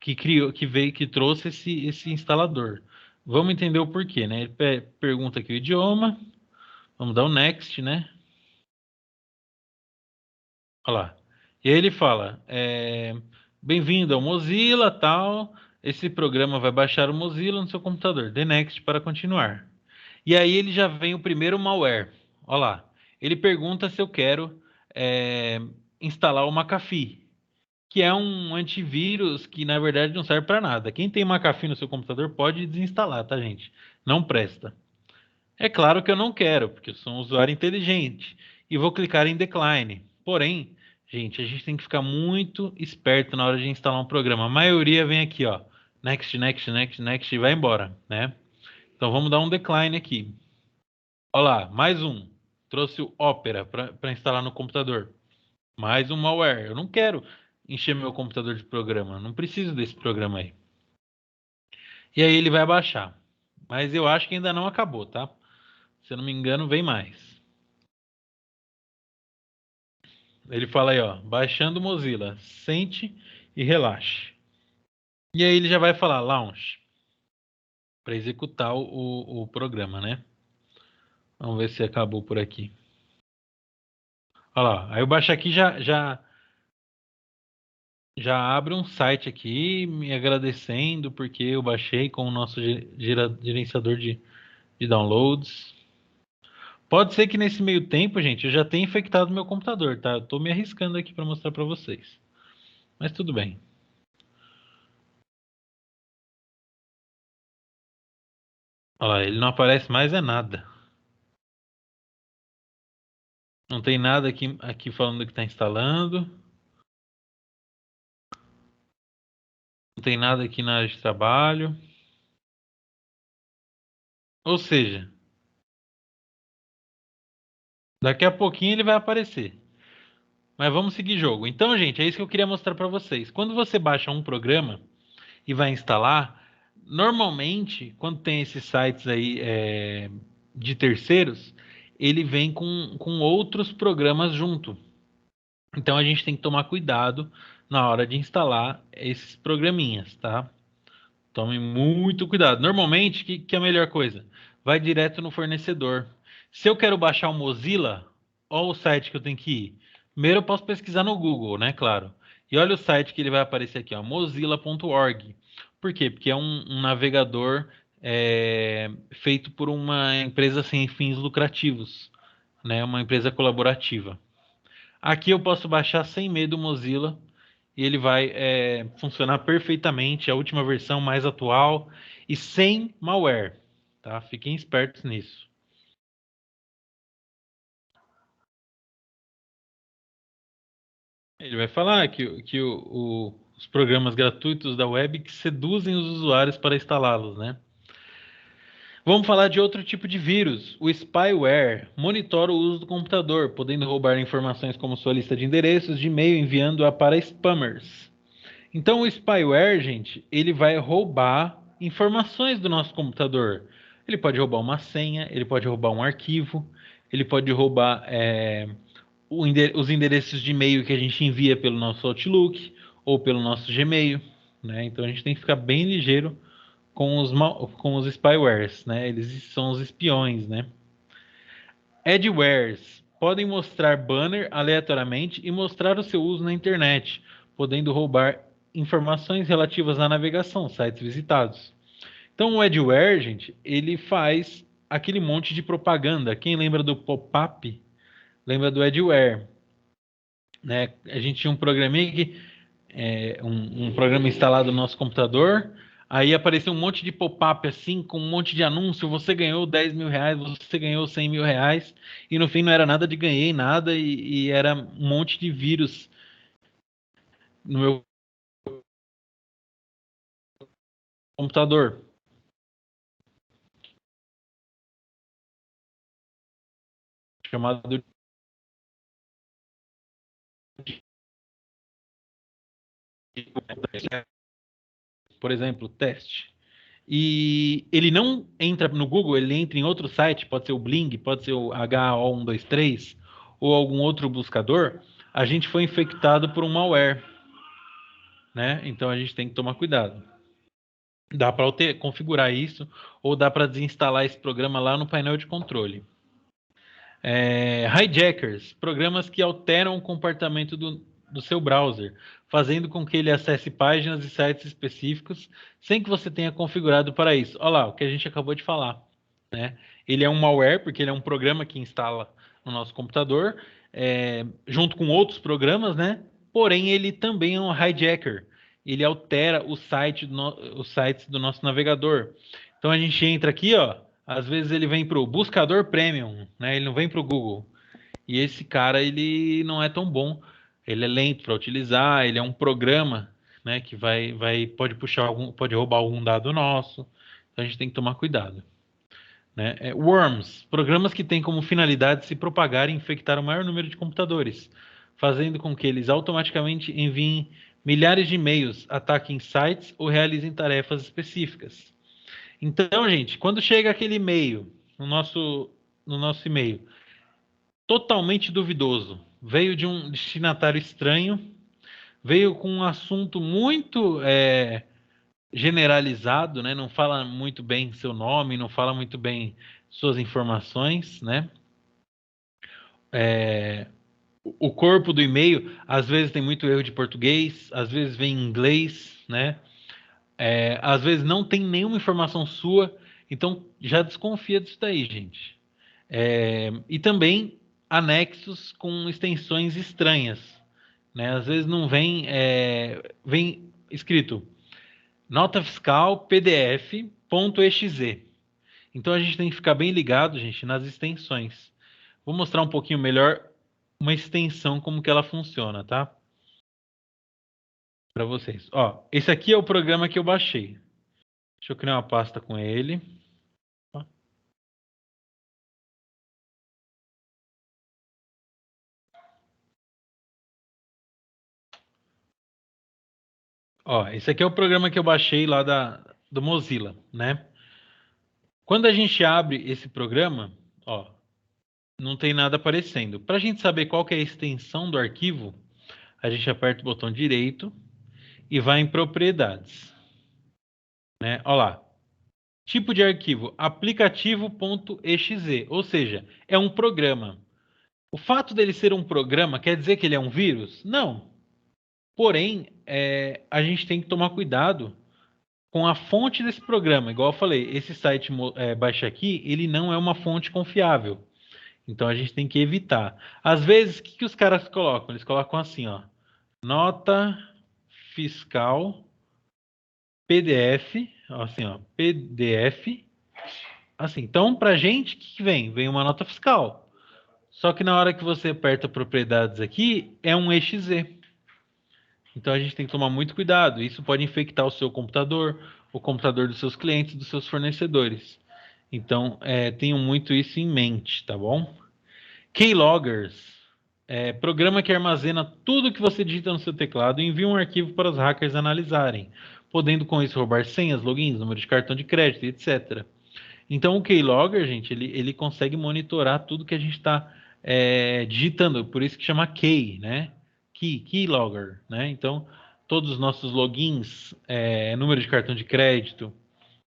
que criou, que veio, que trouxe esse instalador. Vamos entender o porquê, né? Ele pergunta aqui o idioma. Vamos dar o next, né? Olha lá. E aí ele fala, bem-vindo ao Mozilla, tal. Esse programa vai baixar o Mozilla no seu computador. The next para continuar. E aí ele já vem o primeiro malware. Olha lá. Ele pergunta se eu quero instalar o McAfee, que é um antivírus que na verdade não serve para nada. Quem tem McAfee no seu computador pode desinstalar, tá, gente? Não presta. É claro que eu não quero, porque eu sou um usuário inteligente e vou clicar em decline. Porém, gente, a gente tem que ficar muito esperto na hora de instalar um programa. A maioria vem aqui, ó, next, next, next, next e vai embora, né? Então vamos dar um decline aqui. Olha lá, mais um. Trouxe o Opera para instalar no computador. Mais um malware. Eu não quero encher meu computador de programa. Não preciso desse programa aí. E aí ele vai baixar. Mas eu acho que ainda não acabou, tá? Se eu não me engano, vem mais. Ele fala aí, ó, baixando o Mozilla. Sente e relaxe. E aí ele já vai falar launch para executar o programa, né? Vamos ver se acabou por aqui. Olha lá. Aí eu baixo aqui já abre um site aqui me agradecendo porque eu baixei com o nosso gerenciador de downloads. Pode ser que nesse meio tempo, gente, eu já tenha infectado meu computador, tá? Eu tô me arriscando aqui para mostrar para vocês. Mas tudo bem. Olha lá, ele não aparece mais é nada. Não tem nada aqui falando que está instalando. Não tem nada aqui na área de trabalho. Ou seja, daqui a pouquinho ele vai aparecer. Mas vamos seguir jogo. Então, gente, é isso que eu queria mostrar para vocês. Quando você baixa um programa e vai instalar, normalmente, quando tem esses sites aí de terceiros, ele vem com outros programas junto. Então, a gente tem que tomar cuidado na hora de instalar esses programinhas, tá? Tome muito cuidado. Normalmente, que é a melhor coisa? Vai direto no fornecedor. Se eu quero baixar o Mozilla, olha o site que eu tenho que ir. Primeiro eu posso pesquisar no Google, né? Claro. E olha o site que ele vai aparecer aqui, ó, mozilla.org. Por quê? Porque é um navegador feito por uma empresa sem fins lucrativos, né? Uma empresa colaborativa. Aqui eu posso baixar sem medo o Mozilla e ele vai funcionar perfeitamente, a última versão mais atual e sem malware, tá? Fiquem espertos nisso. Ele vai falar que os programas gratuitos da web que seduzem os usuários para instalá-los, né? Vamos falar de outro tipo de vírus. O spyware monitora o uso do computador, podendo roubar informações como sua lista de endereços de e-mail, enviando-a para spammers. Então, o spyware, gente, ele vai roubar informações do nosso computador. Ele pode roubar uma senha, ele pode roubar um arquivo, ele pode roubar os endereços de e-mail que a gente envia pelo nosso Outlook ou pelo nosso Gmail, né? Então, a gente tem que ficar bem ligeiro com os spywares, né? Eles são os espiões, né? Adwares podem mostrar banner aleatoriamente e mostrar o seu uso na internet, podendo roubar informações relativas à navegação, sites visitados. Então o adware, gente, ele faz aquele monte de propaganda. Quem lembra do pop-up, lembra do adware, né? A gente tinha um programinha que um programa instalado no nosso computador. Aí apareceu um monte de pop-up assim, com um monte de anúncio. Você ganhou 10 mil reais, você ganhou 100 mil reais. E no fim não era nada de ganhei nada e era um monte de vírus no meu computador. Chamado, por exemplo, teste. E ele não entra no Google, ele entra em outro site, pode ser o Bling, pode ser o HO123 ou algum outro buscador, a gente foi infectado por um malware, né? Então a gente tem que tomar cuidado. Dá para configurar isso ou dá para desinstalar esse programa lá no painel de controle. Hijackers, programas que alteram o comportamento do seu browser, fazendo com que ele acesse páginas e sites específicos sem que você tenha configurado para isso. Olha lá, o que a gente acabou de falar, né? Ele é um malware, porque ele é um programa que instala no nosso computador, junto com outros programas, né? Porém, ele também é um hijacker. Ele altera os sites do nosso navegador. Então a gente entra aqui, ó. Às vezes ele vem para o buscador premium, né? Ele não vem para o Google. E esse cara, ele não é tão bom. Ele é lento para utilizar, ele é um programa, né, que pode roubar algum dado nosso. Então a gente tem que tomar cuidado, né? Worms, programas que têm como finalidade se propagar e infectar o maior número de computadores, fazendo com que eles automaticamente enviem milhares de e-mails, ataquem sites ou realizem tarefas específicas. Então, gente, quando chega aquele e-mail no nosso e-mail, totalmente duvidoso, veio de um destinatário estranho, veio com um assunto muito generalizado, né? Não fala muito bem seu nome, não fala muito bem suas informações, né? O corpo do e-mail, às vezes tem muito erro de português, às vezes vem em inglês, né? Às vezes não tem nenhuma informação sua, então já desconfia disso daí, gente. E também anexos com extensões estranhas, né? Às vezes não vem escrito nota fiscal PDF.exe. Então a gente tem que ficar bem ligado, gente, nas extensões. Vou mostrar um pouquinho melhor uma extensão, como que ela funciona, tá? Para vocês. Ó, esse aqui é o programa que eu baixei. Deixa eu criar uma pasta com ele. Ó, esse aqui é o programa que eu baixei lá do Mozilla, né? Quando a gente abre esse programa, ó, não tem nada aparecendo. Para a gente saber qual que é a extensão do arquivo, a gente aperta o botão direito e vai em propriedades, né? Ó lá, tipo de arquivo, aplicativo.exe, ou seja, é um programa. O fato dele ser um programa quer dizer que ele é um vírus? Não. Porém, a gente tem que tomar cuidado com a fonte desse programa. Igual eu falei, esse site baixa aqui, ele não é uma fonte confiável. Então a gente tem que evitar. Às vezes, o que os caras colocam? Eles colocam assim, ó, nota fiscal PDF, assim, ó, PDF. Assim, então, para gente, o que vem? Vem uma nota fiscal. Só que na hora que você aperta propriedades aqui, é um exe. Então a gente tem que tomar muito cuidado. Isso pode infectar o seu computador, o computador dos seus clientes, dos seus fornecedores. Então, tenham muito isso em mente, tá bom? Keyloggers, programa que armazena tudo que você digita no seu teclado e envia um arquivo para os hackers analisarem, podendo com isso roubar senhas, logins, número de cartão de crédito, etc. Então o Keylogger, gente, ele consegue monitorar tudo que a gente está digitando, por isso que chama Key, né? Keylogger, né? Então todos os nossos logins, número de cartão de crédito,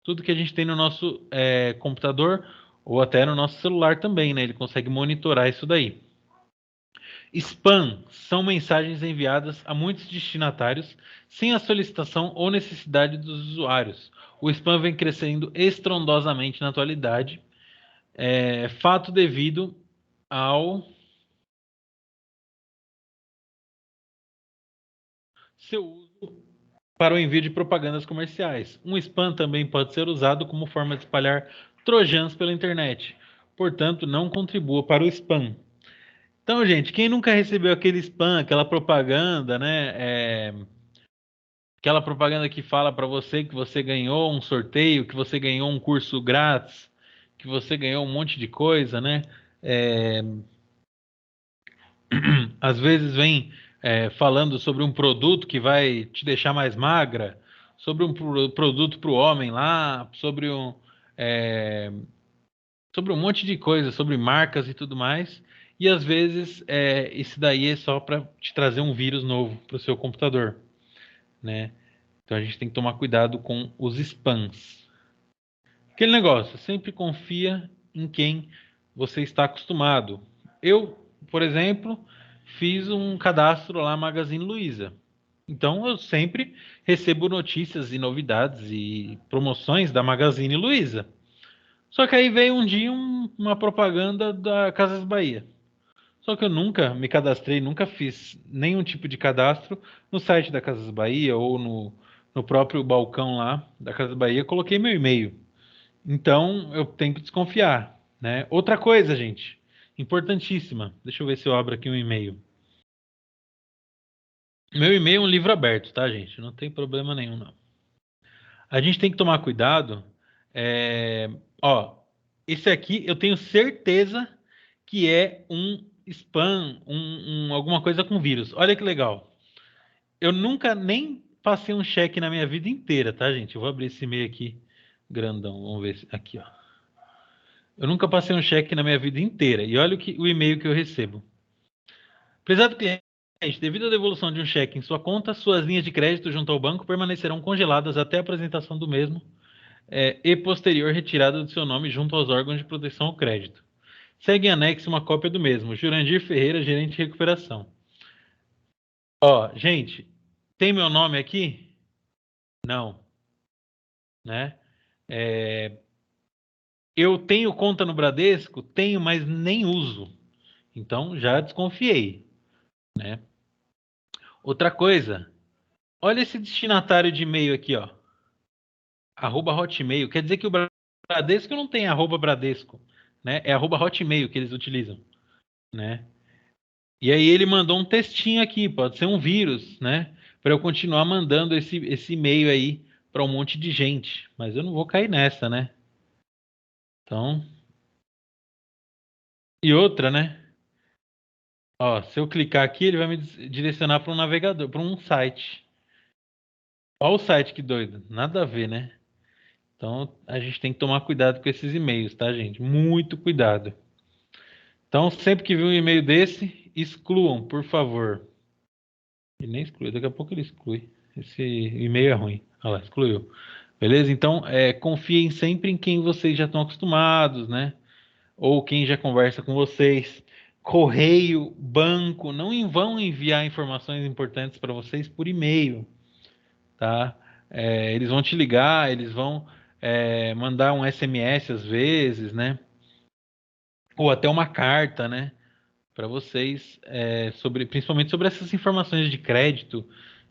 tudo que a gente tem no nosso computador ou até no nosso celular também, né? Ele consegue monitorar isso daí. Spam são mensagens enviadas a muitos destinatários sem a solicitação ou necessidade dos usuários. O spam vem crescendo estrondosamente na atualidade, fato devido ao seu uso para o envio de propagandas comerciais. Um spam também pode ser usado como forma de espalhar trojans pela internet. Portanto, não contribua para o spam. Então, gente, quem nunca recebeu aquele spam, aquela propaganda, né? Aquela propaganda que fala para você que você ganhou um sorteio, que você ganhou um curso grátis, que você ganhou um monte de coisa, né? Às vezes vem falando sobre um produto que vai te deixar mais magra, sobre um produto para o homem lá, sobre sobre um monte de coisa, sobre marcas e tudo mais. E às vezes esse daí é só para te trazer um vírus novo para o seu computador, né? Então a gente tem que tomar cuidado com os spams. Aquele negócio, sempre confia em quem você está acostumado. Eu, por exemplo, fiz um cadastro lá na Magazine Luiza. Então eu sempre recebo notícias e novidades e promoções da Magazine Luiza. Só que aí veio um dia uma propaganda da Casas Bahia. Só que eu nunca me cadastrei, nunca fiz nenhum tipo de cadastro no site da Casas Bahia ou no próprio balcão lá da Casas Bahia, coloquei meu e-mail. Então eu tenho que desconfiar, né? Outra coisa, gente, importantíssima. Deixa eu ver se eu abro aqui um e-mail. Meu e-mail é um livro aberto, tá, gente? Não tem problema nenhum, não. A gente tem que tomar cuidado. é, Ó, esse aqui eu tenho certeza que é um spam, alguma coisa com vírus. Olha que legal. Eu nunca nem passei um cheque na minha vida inteira, tá, gente? Eu vou abrir esse e-mail aqui, grandão. Vamos ver aqui, ó. Eu nunca passei um cheque na minha vida inteira. E olha o e-mail que eu recebo. Prezado cliente, devido à devolução de um cheque em sua conta, suas linhas de crédito junto ao banco permanecerão congeladas até a apresentação do mesmo e posterior retirada do seu nome junto aos órgãos de proteção ao crédito. Segue em anexo uma cópia do mesmo. Jurandir Ferreira, gerente de recuperação. Ó, gente, tem meu nome aqui? Não, né? Eu tenho conta no Bradesco? Tenho, mas nem uso. Então já desconfiei, né? Outra coisa, olha esse destinatário de e-mail aqui, ó. @hotmail. Quer dizer que o Bradesco não tem @Bradesco, né? É @hotmail que eles utilizam, né? E aí ele mandou um textinho aqui, pode ser um vírus, né? Para eu continuar mandando esse e-mail aí para um monte de gente. Mas eu não vou cair nessa, né? Então. E outra, né? Ó, se eu clicar aqui, ele vai me direcionar para um navegador, para um site. Olha o site que doido. Nada a ver, né? Então a gente tem que tomar cuidado com esses e-mails, tá, gente? Muito cuidado. Então, sempre que vir um e-mail desse, excluam, por favor. Ele nem exclui, daqui a pouco ele exclui. Esse e-mail é ruim. Olha lá, excluiu. Beleza? Então, confiem sempre em quem vocês já estão acostumados, né? Ou quem já conversa com vocês. Correio, banco, não vão enviar informações importantes para vocês por e-mail, tá? Eles vão te ligar, eles vão mandar um SMS às vezes, né? Ou até uma carta, né? Para vocês, principalmente sobre essas informações de crédito,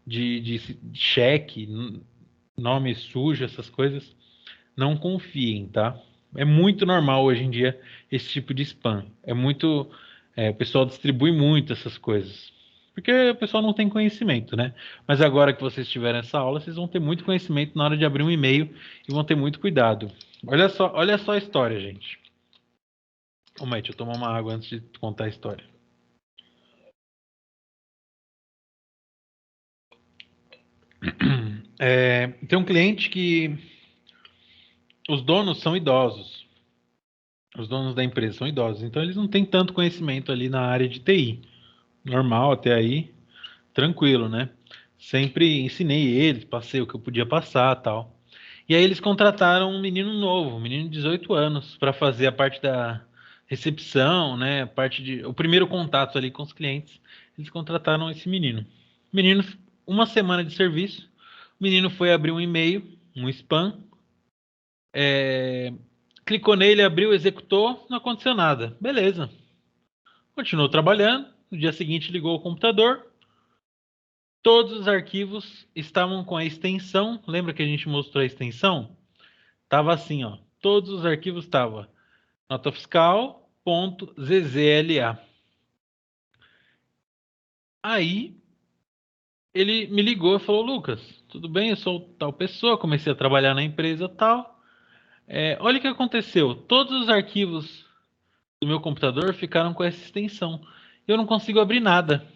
de cheque, nome sujo, essas coisas, não confiem, tá? É muito normal hoje em dia esse tipo de spam. O pessoal distribui muito essas coisas. Porque o pessoal não tem conhecimento, né? Mas agora que vocês tiverem essa aula, vocês vão ter muito conhecimento na hora de abrir um e-mail e vão ter muito cuidado. Olha só a história, gente. Ô, mãe, deixa eu tomar uma água antes de contar a história. Tem um cliente que os donos são idosos. Os donos da empresa são idosos, então eles não têm tanto conhecimento ali na área de TI. Normal, até aí, tranquilo, né? Sempre ensinei eles, passei o que eu podia passar, tal. E aí eles contrataram um menino novo, um menino de 18 anos, para fazer a parte da recepção, né? O primeiro contato ali com os clientes. Eles contrataram esse menino. Menino, uma semana de serviço, o menino foi abrir um e-mail, um spam, clicou nele, abriu, executou, não aconteceu nada. Beleza. Continuou trabalhando. No dia seguinte ligou o computador. Todos os arquivos estavam com a extensão. Lembra que a gente mostrou a extensão? Tava assim, ó. Todos os arquivos estavam nota fiscal.zzla. Aí ele me ligou e falou: Lucas, tudo bem? Eu sou tal pessoa, comecei a trabalhar na empresa tal. Olha o que aconteceu. Todos os arquivos do meu computador ficaram com essa extensão. Eu não consigo abrir nada.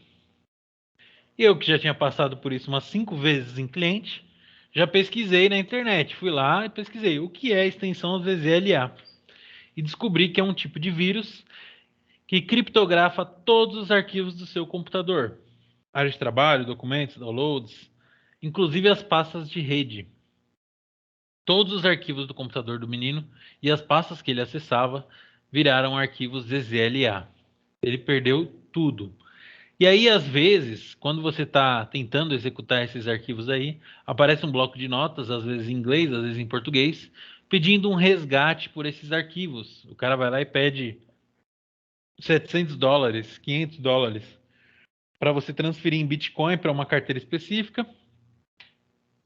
Eu que já tinha passado por isso umas 5 vezes em cliente, já pesquisei na internet. Fui lá e pesquisei o que é a extensão ZZLA. e descobri que é um tipo de vírus que criptografa todos os arquivos do seu computador. Área de trabalho, documentos, downloads, inclusive as pastas de rede. Todos os arquivos do computador do menino e as pastas que ele acessava viraram arquivos ZZLA. Ele perdeu tudo. E aí, às vezes, quando você está tentando executar esses arquivos aí, aparece um bloco de notas, às vezes em inglês, às vezes em português, pedindo um resgate por esses arquivos. O cara vai lá e pede $700, $500, para você transferir em Bitcoin para uma carteira específica.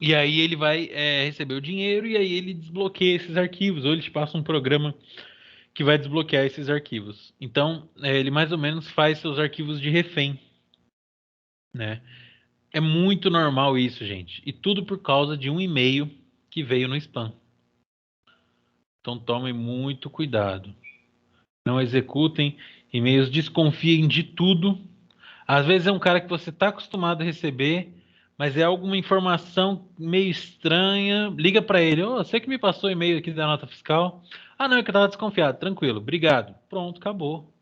E aí ele vai receber o dinheiro e aí ele desbloqueia esses arquivos, ou ele te passa um programa que vai desbloquear esses arquivos. Então, ele mais ou menos faz seus arquivos de refém, né? É muito normal isso, gente. E tudo por causa de um e-mail que veio no spam. Então tomem muito cuidado. Não executem e-mails, desconfiem de tudo. Às vezes é um cara que você está acostumado a receber, mas é alguma informação meio estranha. Liga para ele. Oh, você que me passou o e-mail aqui da nota fiscal. Ah, não, é que eu estava desconfiado. Tranquilo, obrigado. Pronto, acabou.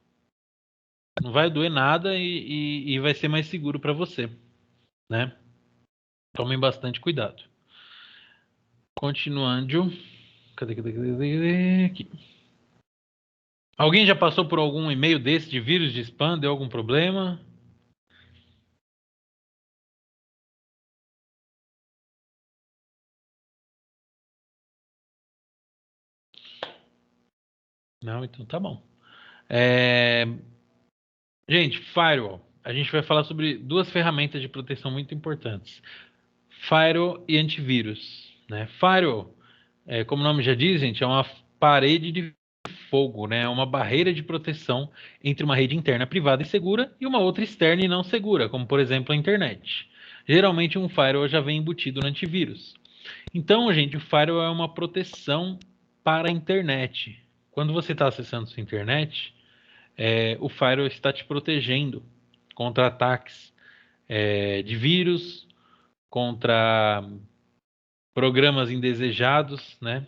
Não vai doer nada e vai ser mais seguro para você, né? Tomem bastante cuidado. Continuando. Cadê? Aqui. Alguém já passou por algum e-mail desse de vírus de spam? Deu algum problema? Não, então tá bom. Gente, Firewall. A gente vai falar sobre duas ferramentas de proteção muito importantes. Firewall e antivírus, né? Firewall, como o nome já diz, gente, é uma parede de fogo, né? É uma barreira de proteção entre uma rede interna privada e segura e uma outra externa e não segura, como por exemplo a internet. Geralmente um firewall já vem embutido no antivírus. Então, gente, o firewall é uma proteção para a internet. Quando você está acessando sua internet, o firewall está te protegendo contra ataques de vírus, contra programas indesejados, né?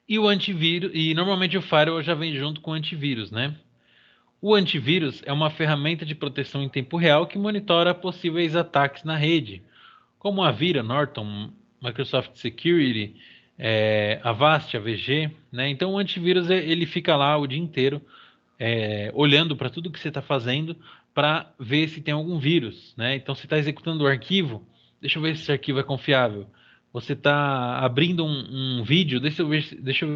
E o antivírus, e normalmente o firewall já vem junto com o antivírus, né? O antivírus é uma ferramenta de proteção em tempo real que monitora possíveis ataques na rede, como a Avira, Norton, Microsoft Security, Avast, AVG, né? Então o antivírus ele fica lá o dia inteiro olhando para tudo que você está fazendo para ver se tem algum vírus, né? Então você está executando o arquivo, deixa eu ver se esse arquivo é confiável. Você está abrindo um vídeo, deixa eu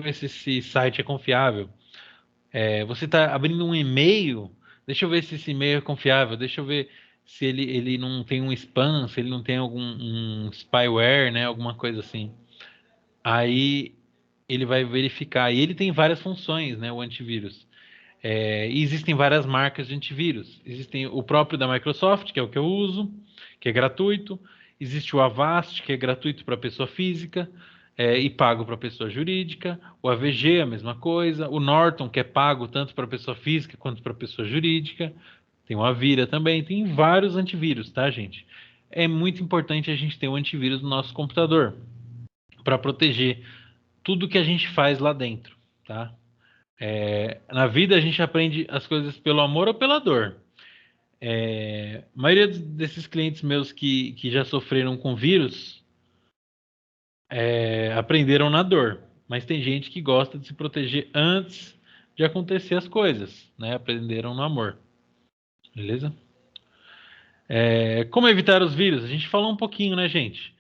ver se esse site é confiável. Você está abrindo um e-mail, deixa eu ver se esse e-mail é confiável, deixa eu ver se ele não tem um spam, se ele não tem algum spyware, né, alguma coisa assim. Aí ele vai verificar. E ele tem várias funções, né, o antivírus. E existem várias marcas de antivírus. Existem o próprio da Microsoft, que é o que eu uso, que é gratuito. Existe o Avast, que é gratuito para pessoa física e pago para pessoa jurídica. O AVG, a mesma coisa. O Norton, que é pago tanto para pessoa física quanto para pessoa jurídica. Tem o Avira também. Tem vários antivírus, tá, gente? É muito importante a gente ter um antivírus no nosso computador para proteger tudo que a gente faz lá dentro, tá? Na vida a gente aprende as coisas pelo amor ou pela dor. A maioria desses clientes meus que já sofreram com vírus aprenderam na dor, mas tem gente que gosta de se proteger antes de acontecer as coisas, né? Aprenderam no amor, beleza? Como evitar os vírus? A gente falou um pouquinho, né, gente?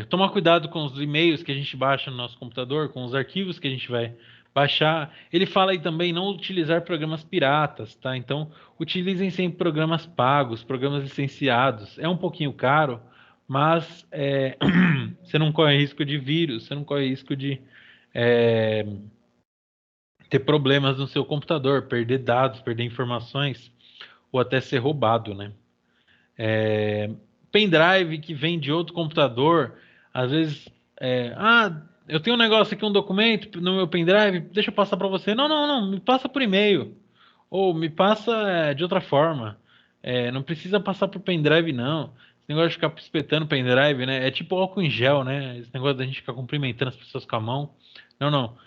Tomar cuidado com os e-mails que a gente baixa no nosso computador, com os arquivos que a gente vai baixar. Ele fala aí também não utilizar programas piratas, tá? Então, utilizem sempre programas pagos, programas licenciados. É um pouquinho caro, mas você não corre risco de vírus, você não corre risco de ter problemas no seu computador, perder dados, perder informações ou até ser roubado, né? Pendrive que vem de outro computador, às vezes, eu tenho um negócio aqui, um documento no meu pendrive, deixa eu passar para você. Não, não, não, me passa por e-mail, ou me passa de outra forma. Não precisa passar por pendrive, não. Esse negócio de ficar espetando pendrive, né? É tipo álcool em gel, né? Esse negócio da gente ficar cumprimentando as pessoas com a mão. Não, não.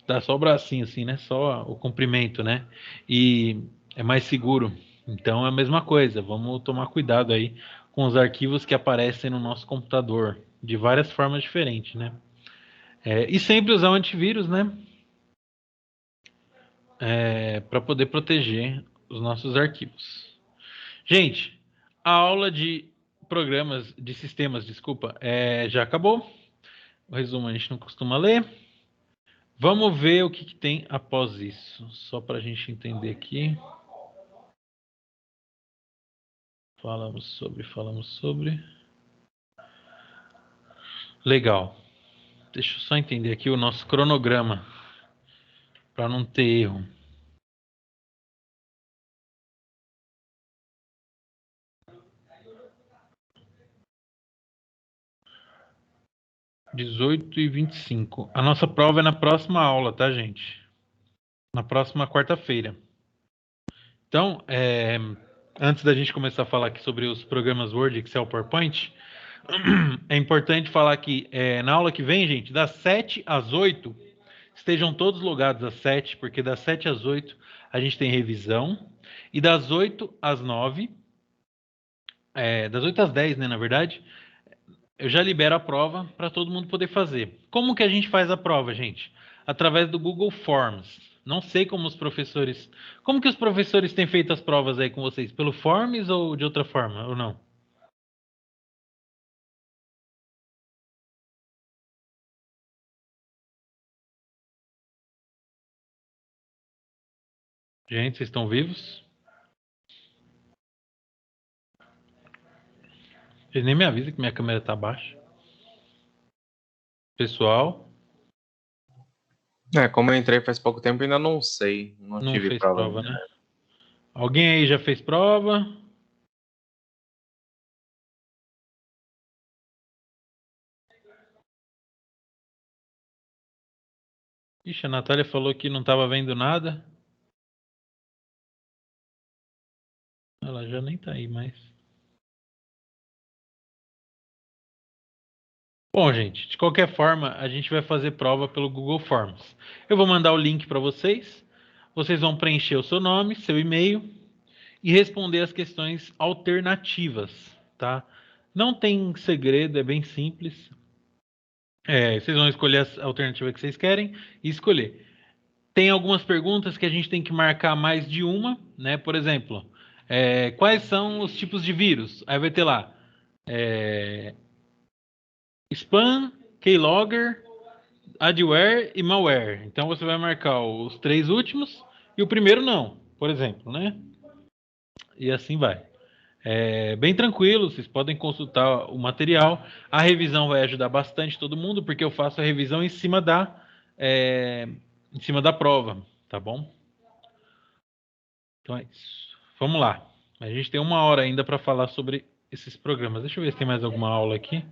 Dá só o bracinho assim, né? Só o comprimento, né? E é mais seguro. Então é a mesma coisa. Vamos tomar cuidado aí com os arquivos que aparecem no nosso computador, de várias formas diferentes, né? E sempre usar o antivírus, né? Para poder proteger os nossos arquivos. Gente, a aula de programas, de sistemas, desculpa, já acabou. O resumo a gente não costuma ler. Vamos ver o que tem após isso, só para a gente entender aqui. Falamos sobre. Legal. Deixa eu só entender aqui o nosso cronograma, para não ter erro. (18 e 25). A nossa prova é na próxima aula, tá, gente? Na próxima quarta-feira. Então, antes da gente começar a falar aqui sobre os programas Word, Excel, PowerPoint, é importante falar que na aula que vem, gente, das 7 às 8, estejam todos logados às 7, porque das 7 às 8 a gente tem revisão, e das 8 às 9, das 8 às 10, né, na verdade, eu já libero a prova para todo mundo poder fazer. Como que a gente faz a prova, gente? Através do Google Forms. Não sei como os professores... Como que os professores têm feito as provas aí com vocês? Pelo Forms ou de outra forma, ou não? Gente, vocês estão vivos? Vocês nem me avisam que minha câmera tá baixa. Pessoal, Como eu entrei faz pouco tempo, ainda não sei. Não não tive fez prova prova, ainda. né? Alguém aí já fez prova? Ixi, a Natália falou que não estava vendo nada. Ela já nem tá aí mais. Bom, gente, de qualquer forma, a gente vai fazer prova pelo Google Forms. Eu vou mandar o link para vocês. Vocês vão preencher o seu nome, seu e-mail e responder as questões alternativas, tá? Não tem segredo, é bem simples. Vocês vão escolher a alternativa que vocês querem e escolher. Tem algumas perguntas que a gente tem que marcar mais de uma, né? Por exemplo, quais são os tipos de vírus? Aí vai ter lá spam, keylogger, adware e malware. Então você vai marcar os 3 últimos e o primeiro não, por exemplo, né? E assim vai. Bem tranquilo, vocês podem consultar o material. A revisão vai ajudar bastante todo mundo, porque eu faço a revisão em cima da prova, tá bom? Então é isso. Vamos lá. A gente tem 1 hora ainda para falar sobre esses programas. Deixa eu ver se tem mais alguma aula aqui.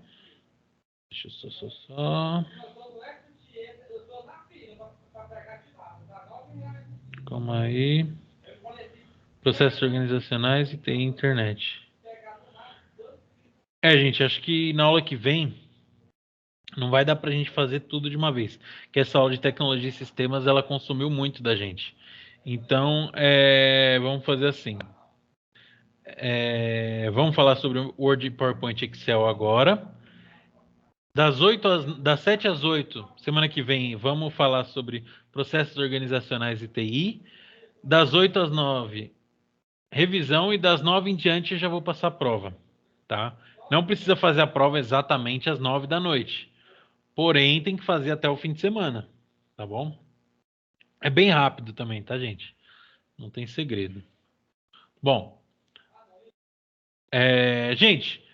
Deixa eu só. Calma aí. Processos organizacionais e TI internet. Gente, acho que na aula que vem não vai dar pra gente fazer tudo de uma vez. Que essa aula de tecnologia e sistemas, ela consumiu muito da gente. Então, vamos fazer assim. Vamos falar sobre Word, PowerPoint, Excel agora. Das 7 às 8, semana que vem, vamos falar sobre processos organizacionais e TI. Das 8 às 9, revisão. E das 9 em diante, eu já vou passar a prova, tá? Não precisa fazer a prova exatamente às 9 da noite. Porém, tem que fazer até o fim de semana, tá bom? É bem rápido também, tá, gente? Não tem segredo. Bom, gente,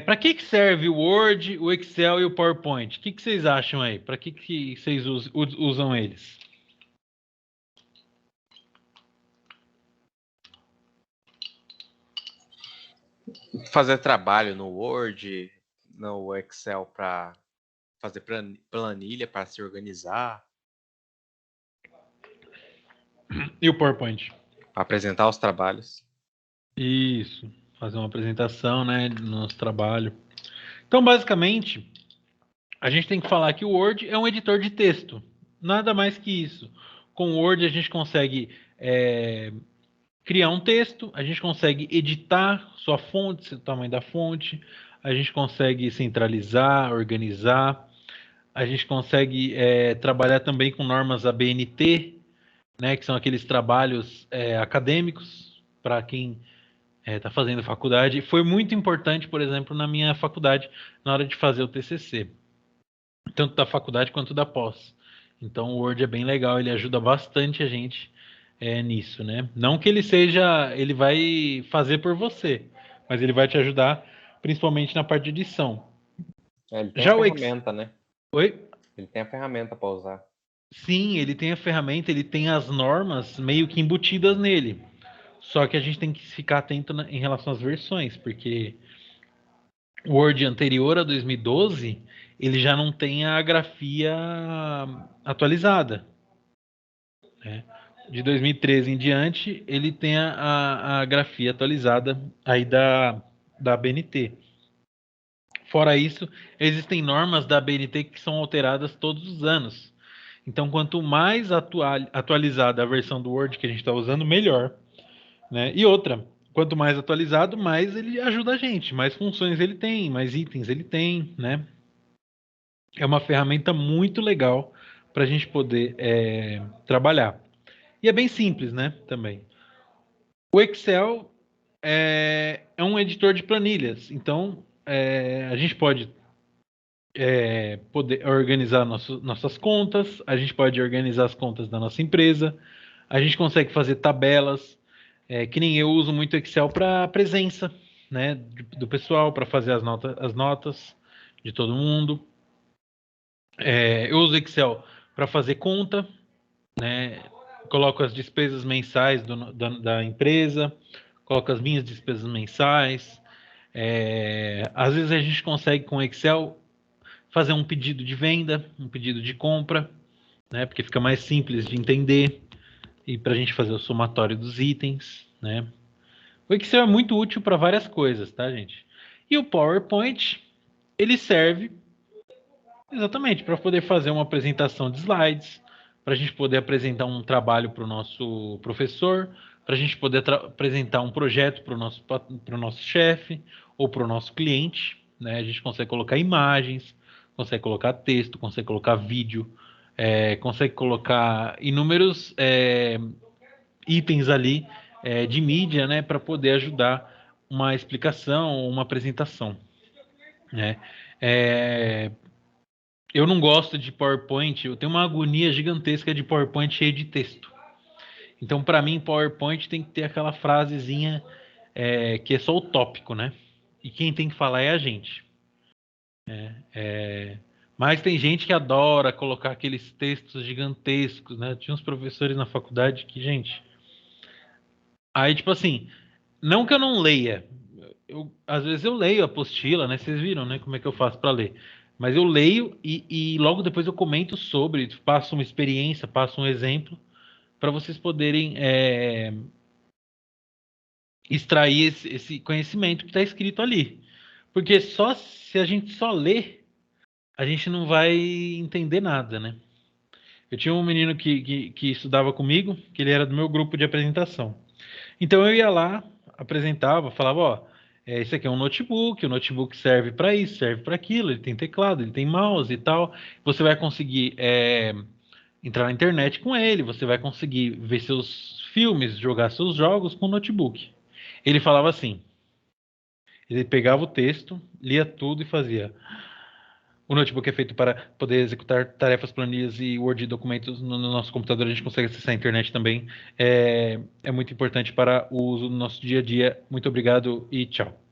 para que serve o Word, o Excel e o PowerPoint? O que vocês acham aí? Para que vocês usam eles? Fazer trabalho no Word, no Excel para fazer planilha, para se organizar. E o PowerPoint? Para apresentar os trabalhos. Isso, fazer uma apresentação, né, do nosso trabalho. Então, basicamente, a gente tem que falar que o Word é um editor de texto. Nada mais que isso. Com o Word a gente consegue criar um texto, a gente consegue editar sua fonte, o tamanho da fonte, a gente consegue centralizar, organizar, a gente consegue trabalhar também com normas ABNT, né, que são aqueles trabalhos acadêmicos para quem está fazendo faculdade. Foi muito importante, por exemplo, na minha faculdade, na hora de fazer o TCC, tanto da faculdade quanto da pós. Então o Word é bem legal, ele ajuda bastante a gente nisso, né? Não que ele vai fazer por você, mas ele vai te ajudar principalmente na parte de edição. Ele tem Já a o ferramenta, né? Oi? Ele tem a ferramenta para usar. Sim, ele tem a ferramenta, ele tem as normas meio que embutidas nele. Só que a gente tem que ficar atento em relação às versões, porque o Word anterior a 2012, ele já não tem a grafia atualizada, né? De 2013 em diante, ele tem a grafia atualizada aí da ABNT. Fora isso, existem normas da ABNT que são alteradas todos os anos. Então, quanto mais atualizada a versão do Word que a gente está usando, melhor, né? E outra, quanto mais atualizado, mais ele ajuda a gente, mais funções ele tem, mais itens ele tem, né? É uma ferramenta muito legal para a gente poder trabalhar. E é bem simples, né? Também. O Excel é um editor de planilhas, então a gente pode poder organizar nossas contas, a gente pode organizar as contas da nossa empresa, a gente consegue fazer tabelas, que nem eu uso muito Excel para presença, né, do pessoal, para fazer as notas de todo mundo. Eu uso Excel para fazer conta, né, coloco as despesas mensais da empresa, coloco as minhas despesas mensais. Às vezes a gente consegue com Excel fazer um pedido de venda, um pedido de compra, né? Porque fica mais simples de entender e para a gente fazer o somatório dos itens, né? O Excel é muito útil para várias coisas, tá, gente? E o PowerPoint, ele serve exatamente para poder fazer uma apresentação de slides, para a gente poder apresentar um trabalho para o nosso professor, para a gente poder apresentar um projeto para o nosso chefe ou para o nosso cliente, né? A gente consegue colocar imagens, consegue colocar texto, consegue colocar vídeo, consegue colocar inúmeros itens ali de mídia, né, para poder ajudar uma explicação, uma apresentação, né? Eu não gosto de PowerPoint, eu tenho uma agonia gigantesca de PowerPoint cheio de texto. Então, para mim, PowerPoint tem que ter aquela frasezinha que é só o tópico, né? E quem tem que falar é a gente. Mas tem gente que adora colocar aqueles textos gigantescos, né? Tinha uns professores na faculdade que, gente... Aí, tipo assim, não que eu não leia. Às vezes eu leio a apostila, né? Vocês viram, né? Como é que eu faço para ler. Mas eu leio e logo depois eu comento sobre, passo uma experiência, passo um exemplo, para vocês poderem extrair esse conhecimento que está escrito ali. Porque só se a gente só lê, a gente não vai entender nada, né? Eu tinha um menino que estudava comigo, que ele era do meu grupo de apresentação. Então eu ia lá, apresentava, falava, ó, esse aqui é um notebook, o notebook serve para isso, serve para aquilo, ele tem teclado, ele tem mouse e tal. Você vai conseguir entrar na internet com ele, você vai conseguir ver seus filmes, jogar seus jogos com o notebook. Ele falava assim, ele pegava o texto, lia tudo e fazia. O notebook é feito para poder executar tarefas, planilhas e Word documentos no nosso computador. A gente consegue acessar a internet também. É muito importante para o uso do nosso dia a dia. Muito obrigado e tchau.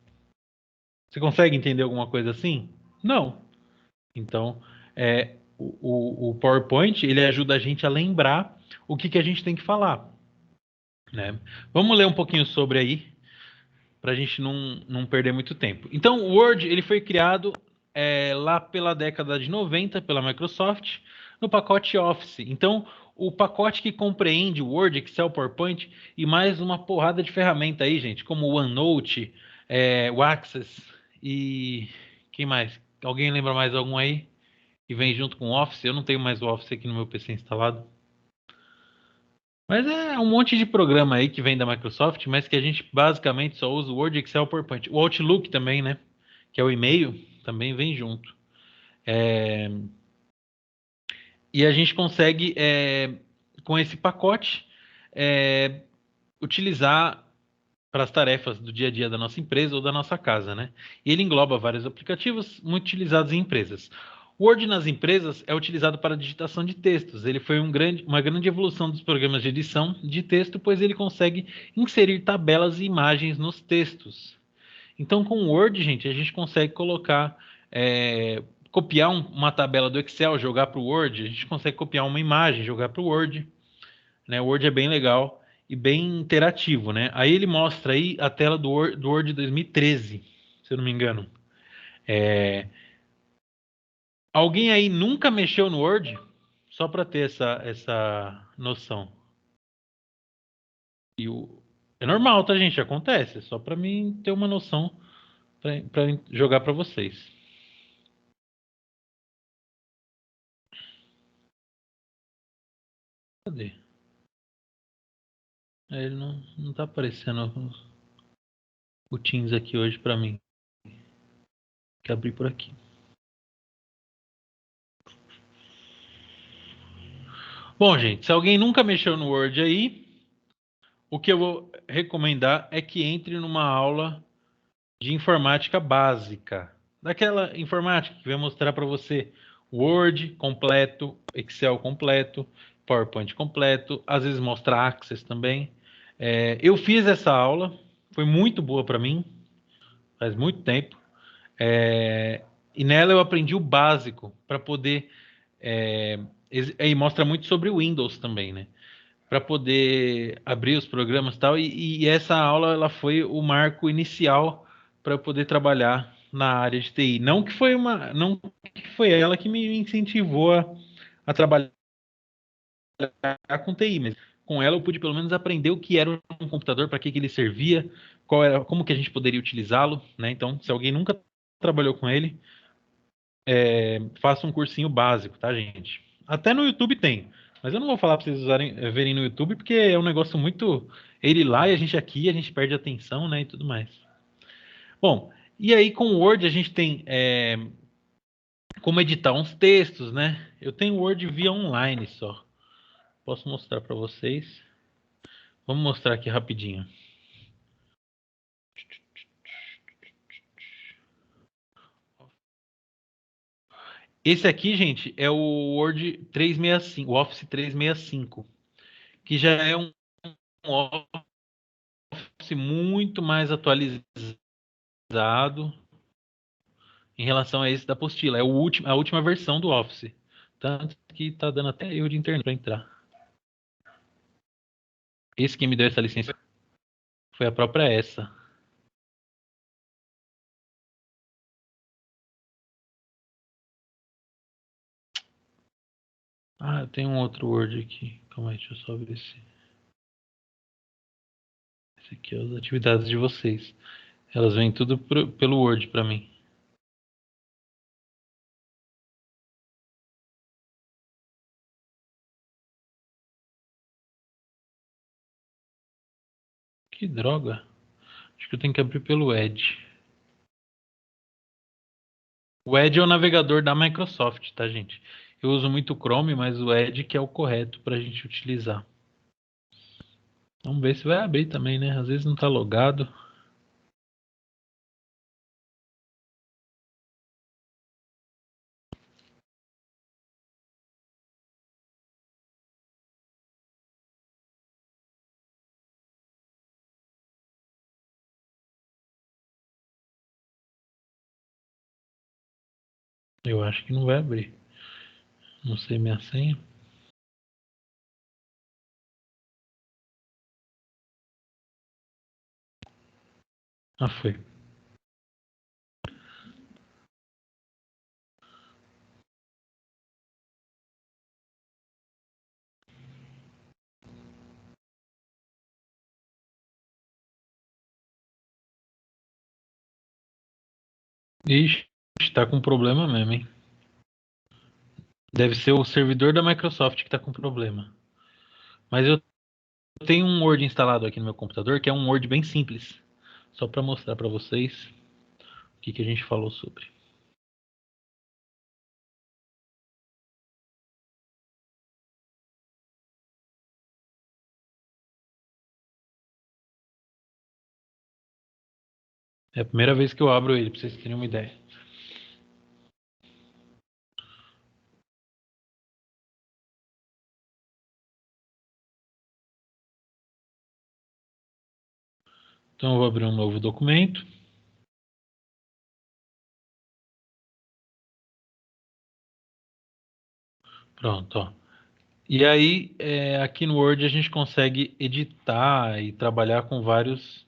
Você consegue entender alguma coisa assim? Não. Então, o PowerPoint ele ajuda a gente a lembrar o que a gente tem que falar, né? Vamos ler um pouquinho sobre aí, para a gente não perder muito tempo. Então, o Word ele foi criado lá pela década de 90 pela Microsoft no pacote Office. Então, o pacote que compreende Word, Excel, PowerPoint e mais uma porrada de ferramenta aí, gente, como o OneNote, o Access e quem mais? Alguém lembra mais algum aí? que vem junto com o Office. Eu não tenho mais o Office aqui no meu PC instalado. Mas é um monte de programa aí que vem da Microsoft, mas que a gente basicamente só usa o Word, Excel, PowerPoint. O Outlook também, né? Que é o e-mail, também vem junto. E a gente consegue, com esse pacote, utilizar para as tarefas do dia a dia da nossa empresa ou da nossa casa, né? E ele engloba vários aplicativos muito utilizados em empresas. O Word nas empresas é utilizado para digitação de textos. Ele foi uma grande evolução dos programas de edição de texto, pois ele consegue inserir tabelas e imagens nos textos. Então, com o Word, gente, a gente consegue colocar, copiar uma tabela do Excel, jogar para o Word. A gente consegue copiar uma imagem, jogar para o Word. Né? O Word é bem legal e bem interativo, né? Aí ele mostra aí a tela do Word 2013, se eu não me engano. Alguém aí nunca mexeu no Word? Só para ter essa noção. É normal, tá, gente? Acontece. É só para mim ter uma noção para jogar para vocês. Cadê? Ele não tá aparecendo o Teams aqui hoje para mim. Tem que abrir por aqui. Bom, gente, se alguém nunca mexeu no Word aí, o que eu vou recomendar é que entre numa aula de informática básica. Daquela informática que vai mostrar para você Word completo, Excel completo, PowerPoint completo, às vezes mostra Access também. Eu fiz essa aula, foi muito boa para mim, faz muito tempo. E nela eu aprendi o básico para poder. E mostra muito sobre o Windows também, né? Para poder abrir os programas e tal. E essa aula ela foi o marco inicial para eu poder trabalhar na área de TI. Não que foi ela que me incentivou a trabalhar com TI, mas com ela eu pude pelo menos aprender o que era um computador, para que ele servia, como que a gente poderia utilizá-lo, né? Então, se alguém nunca trabalhou com ele, faça um cursinho básico, tá, gente? Até no YouTube tem. Mas eu não vou falar para vocês verem no YouTube, porque é um negócio muito. Ele lá e a gente aqui, a gente perde a atenção, né? E tudo mais. Bom, e aí com o Word a gente tem como editar uns textos, né? Eu tenho Word via online só. Posso mostrar para vocês. Vamos mostrar aqui rapidinho. Esse aqui, gente, é o Word 365, o Office 365, que já é um Office muito mais atualizado em relação a esse da apostila. É a última versão do Office. Tanto que tá dando até erro de internet para entrar. Esse que me deu essa licença foi a própria essa. Ah, eu tenho um outro Word aqui. Calma aí, deixa eu só ver se. Esse aqui é as atividades de vocês. Elas vêm tudo pelo Word para mim. Que droga. Acho que eu tenho que abrir pelo Edge. O Edge é o navegador da Microsoft, tá, gente? Eu uso muito o Chrome, mas o Edge que é o correto para a gente utilizar. Vamos ver se vai abrir também, né? Às vezes não tá logado. Eu acho que não vai abrir. Não sei minha senha. Ah, foi. Ixi, tá com problema mesmo, hein? Deve ser o servidor da Microsoft que está com problema. Mas eu tenho um Word instalado aqui no meu computador, que é um Word bem simples. Só para mostrar para vocês o que a gente falou sobre. É a primeira vez que eu abro ele, para vocês terem uma ideia. Então eu vou abrir um novo documento. Pronto, ó. E aí, aqui no Word a gente consegue editar e trabalhar com vários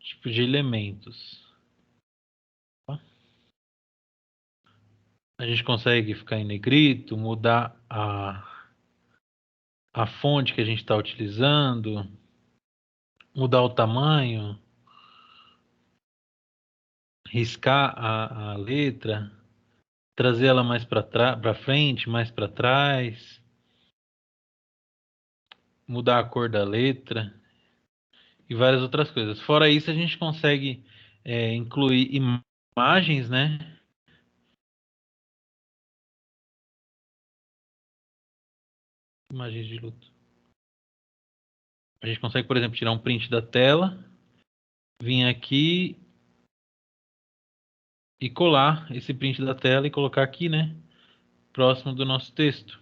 tipos de elementos. A gente consegue ficar em negrito, mudar a fonte que a gente está utilizando, mudar o tamanho, riscar a letra, trazer ela mais para frente, mais para trás, mudar a cor da letra e várias outras coisas. Fora isso, a gente consegue incluir imagens, né? Imagens de luta. A gente consegue, por exemplo, tirar um print da tela, vir aqui e colar esse print da tela e colocar aqui, né? Próximo do nosso texto.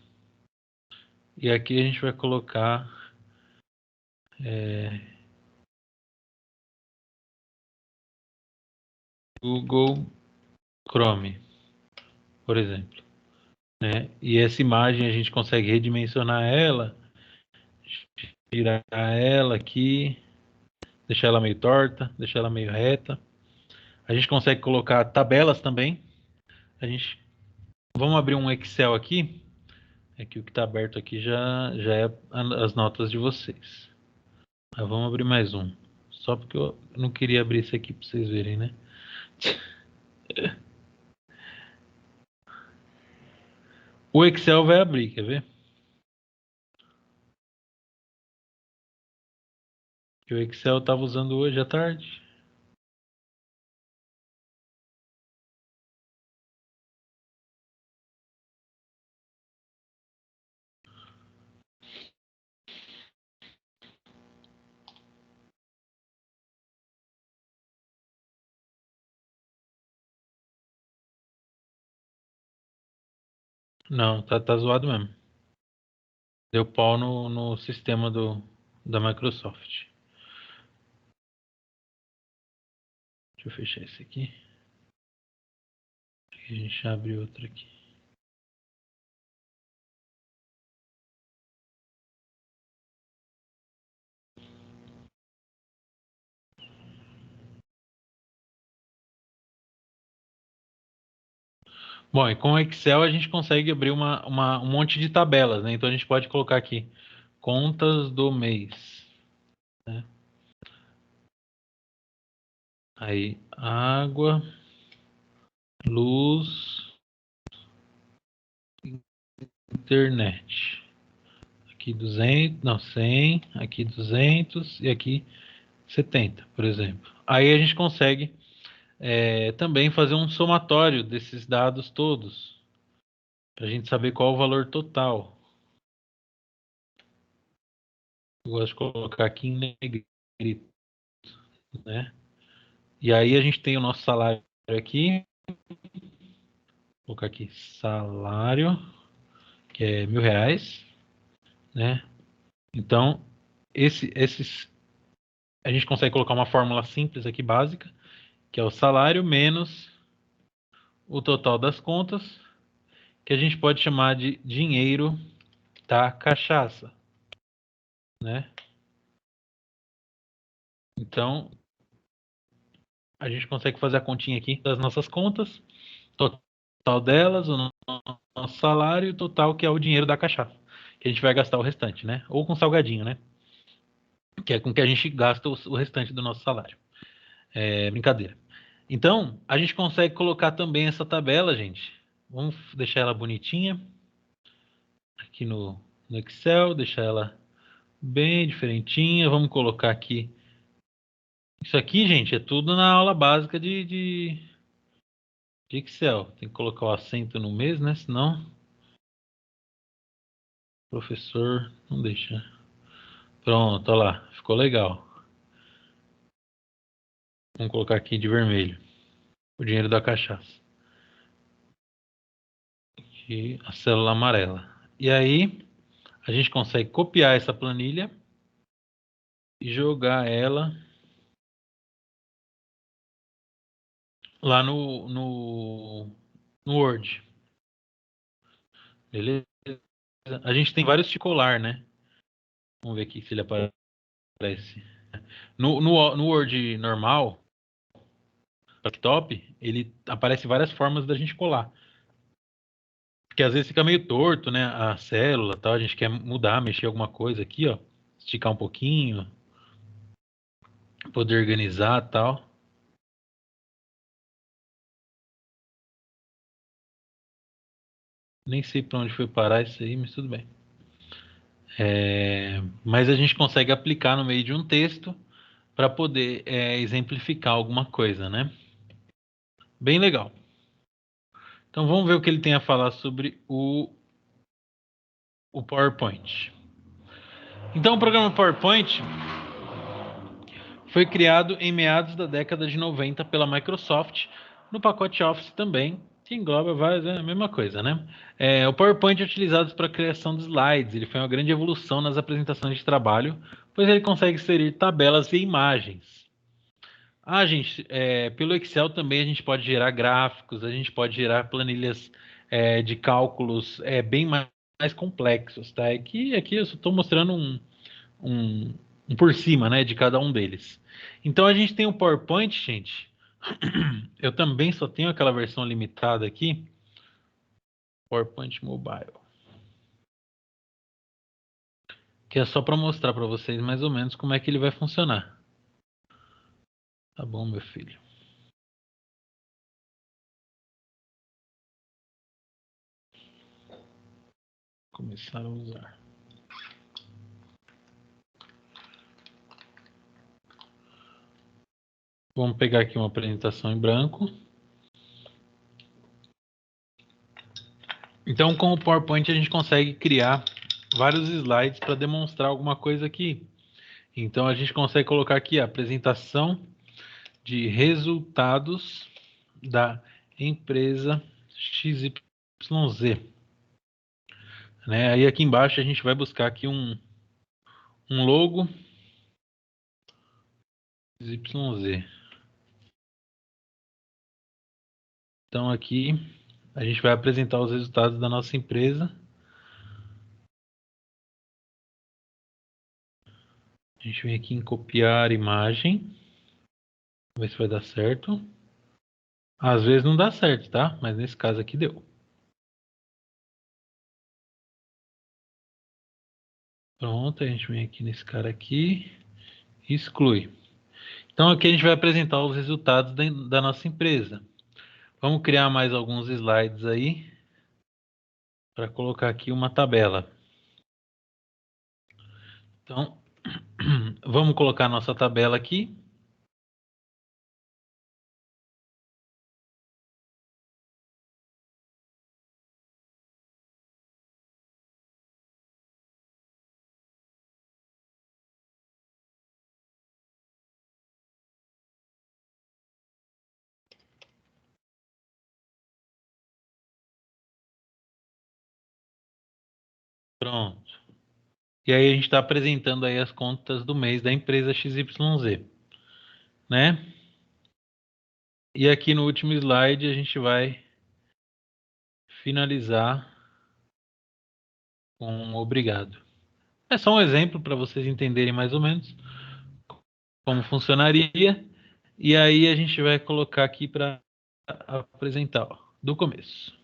E aqui a gente vai colocar Google Chrome, por exemplo, né? E essa imagem a gente consegue redimensionar ela, tirar ela aqui, deixar ela meio torta, deixar ela meio reta. A gente consegue colocar tabelas também. Vamos abrir um Excel aqui. É que o que está aberto aqui já é as notas de vocês. Mas vamos abrir mais um. Só porque eu não queria abrir isso aqui para vocês verem, né? O Excel vai abrir, quer ver? Que o Excel eu estava usando hoje à tarde. Não, tá zoado mesmo. Deu pau no sistema da Microsoft. Deixa eu fechar esse aqui. A gente abre outro aqui. Bom, e com o Excel a gente consegue abrir um monte de tabelas, né? Então a gente pode colocar aqui contas do mês, né? Aí, água, luz, internet. Aqui 200, não, 100, aqui 200 e aqui 70, por exemplo. Aí a gente consegue também fazer um somatório desses dados todos, para a gente saber qual o valor total. Eu gosto de colocar aqui em negrito, né? E aí a gente tem o nosso salário aqui. Vou colocar aqui salário, que é R$ 1.000, né? Então, esses a gente consegue colocar uma fórmula simples aqui, básica, que é o salário menos o total das contas, que a gente pode chamar de dinheiro da cachaça, né? Então, a gente consegue fazer a continha aqui das nossas contas, total delas, o nosso salário e o total que é o dinheiro da cachaça, que a gente vai gastar o restante, né? Ou com salgadinho, né? Que é com que a gente gasta o restante do nosso salário. É brincadeira. Então, a gente consegue colocar também essa tabela, gente. Vamos deixar ela bonitinha. aqui no Excel, deixar ela bem diferentinha. Vamos colocar aqui. Isso aqui, gente, é tudo na aula básica de Excel. Tem que colocar o acento no mês, né? Senão o professor não deixa. Pronto, olha lá. Ficou legal. Vamos colocar aqui de vermelho. O dinheiro da cachaça. Aqui a célula amarela. E aí, a gente consegue copiar essa planilha e jogar ela lá no Word. Beleza? A gente tem vários ticolar, né? Vamos ver aqui se ele aparece. No Word normal, laptop, ele aparece várias formas da gente colar. Porque às vezes fica meio torto, né? A célula, tal. A gente quer mudar, mexer alguma coisa aqui, ó. Esticar um pouquinho. Poder organizar, tal. Nem sei para onde foi parar isso aí, mas tudo bem. Mas a gente consegue aplicar no meio de um texto para poder exemplificar alguma coisa, né? Bem legal. Então vamos ver o que ele tem a falar sobre o PowerPoint. Então o programa PowerPoint foi criado em meados da década de 90 pela Microsoft, no pacote Office também, que engloba várias, é a mesma coisa, né? O PowerPoint é utilizado para a criação de slides, ele foi uma grande evolução nas apresentações de trabalho, pois ele consegue inserir tabelas e imagens. Gente, pelo Excel também a gente pode gerar gráficos, a gente pode gerar planilhas de cálculos bem mais complexos, tá? Aqui eu só estou mostrando um por cima, né, de cada um deles. Então a gente tem o PowerPoint, gente. Eu também só tenho aquela versão limitada aqui, PowerPoint Mobile, que é só para mostrar para vocês mais ou menos como é que ele vai funcionar. Tá bom, meu filho. Começar a usar. Vamos pegar aqui uma apresentação em branco. Então, com o PowerPoint a gente consegue criar vários slides para demonstrar alguma coisa aqui. Então, a gente consegue colocar aqui a apresentação de resultados da empresa XYZ. Né? Aí aqui embaixo a gente vai buscar aqui um logo XYZ. Então aqui a gente vai apresentar os resultados da nossa empresa. A gente vem aqui em copiar imagem. Vamos ver se vai dar certo. Às vezes não dá certo, tá? Mas nesse caso aqui deu. Pronto, a gente vem aqui nesse cara aqui e exclui. Então aqui a gente vai apresentar os resultados da nossa empresa. Vamos criar mais alguns slides aí para colocar aqui uma tabela. Então, vamos colocar nossa tabela aqui. Pronto. E aí a gente está apresentando aí as contas do mês da empresa XYZ, né? E aqui no último slide a gente vai finalizar com um obrigado. É só um exemplo para vocês entenderem mais ou menos como funcionaria. E aí a gente vai colocar aqui para apresentar, ó, do começo.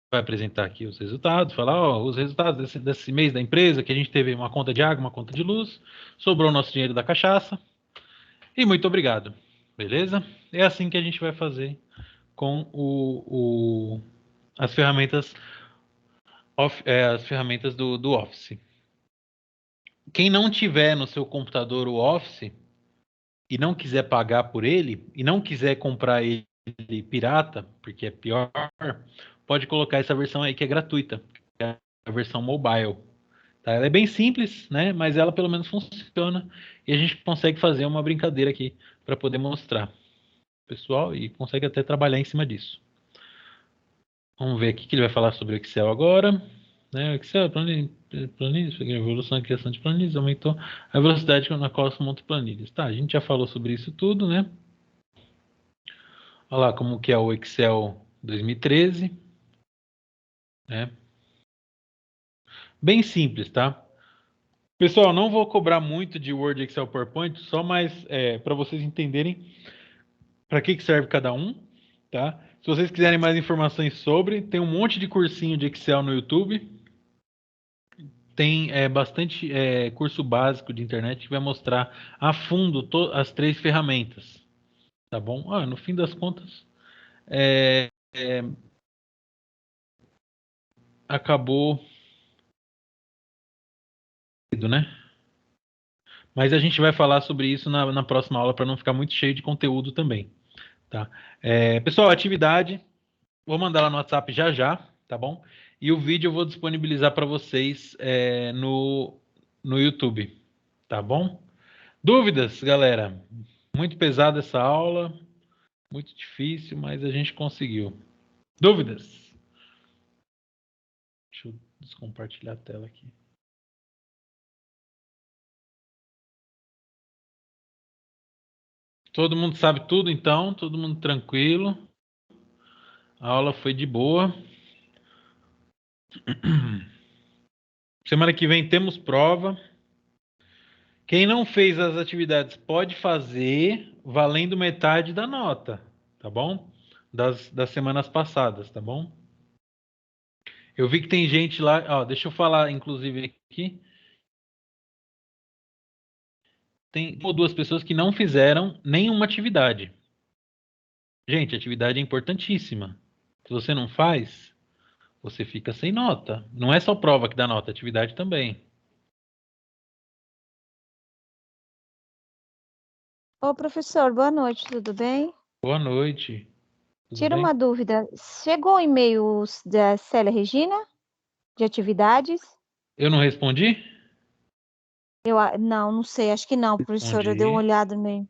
Vai apresentar aqui os resultados, falar, ó, os resultados desse mês da empresa, que a gente teve uma conta de água, uma conta de luz, sobrou o nosso dinheiro da cachaça. E muito obrigado. Beleza? É assim que a gente vai fazer com as ferramentas, as ferramentas do Office. Quem não tiver no seu computador o Office e não quiser pagar por ele, e não quiser comprar ele pirata, porque é pior, pode colocar essa versão aí que é gratuita, que é a versão mobile. Tá? Ela é bem simples, né? Mas ela pelo menos funciona e a gente consegue fazer uma brincadeira aqui para poder mostrar pessoal e consegue até trabalhar em cima disso. Vamos ver aqui que ele vai falar sobre o Excel agora. Né? O Excel, planilhas, evolução e criação de planilhas, aumentou a velocidade na qual se monta planilhas. Tá, a gente já falou sobre isso tudo, né? Olha lá como que é o Excel 2013. Né? Bem simples, tá? Pessoal, não vou cobrar muito de Word, Excel, PowerPoint, só mais para vocês entenderem para que serve cada um, tá? Se vocês quiserem mais informações sobre, tem um monte de cursinho de Excel no YouTube. Tem bastante curso básico de internet que vai mostrar a fundo as 3 ferramentas, tá bom? No fim das contas, acabou, né? Mas a gente vai falar sobre isso na próxima aula para não ficar muito cheio de conteúdo também, tá? Pessoal, atividade, vou mandar lá no WhatsApp já já, tá bom? E o vídeo eu vou disponibilizar para vocês no YouTube, tá bom? Dúvidas, galera? Muito pesada essa aula, muito difícil, mas a gente conseguiu. Dúvidas? Deixa eu descompartilhar a tela aqui. Todo mundo sabe tudo, então? Todo mundo tranquilo? A aula foi de boa. Semana que vem temos prova. Quem não fez as atividades pode fazer valendo metade da nota, tá bom? Das semanas passadas, tá bom? Eu vi que tem gente lá, ó, deixa eu falar inclusive aqui. Tem uma ou duas pessoas que não fizeram nenhuma atividade. Gente, atividade é importantíssima. Se você não faz, você fica sem nota. Não é só prova que dá nota, atividade também. Ô, professor, boa noite, tudo bem? Boa noite. Tudo Tira bem? uma dúvida. Chegou o e-mail da Célia Regina, de atividades? Eu não respondi? Não sei, acho que não, professor. Eu dei uma Respondi. olhada no e-mail.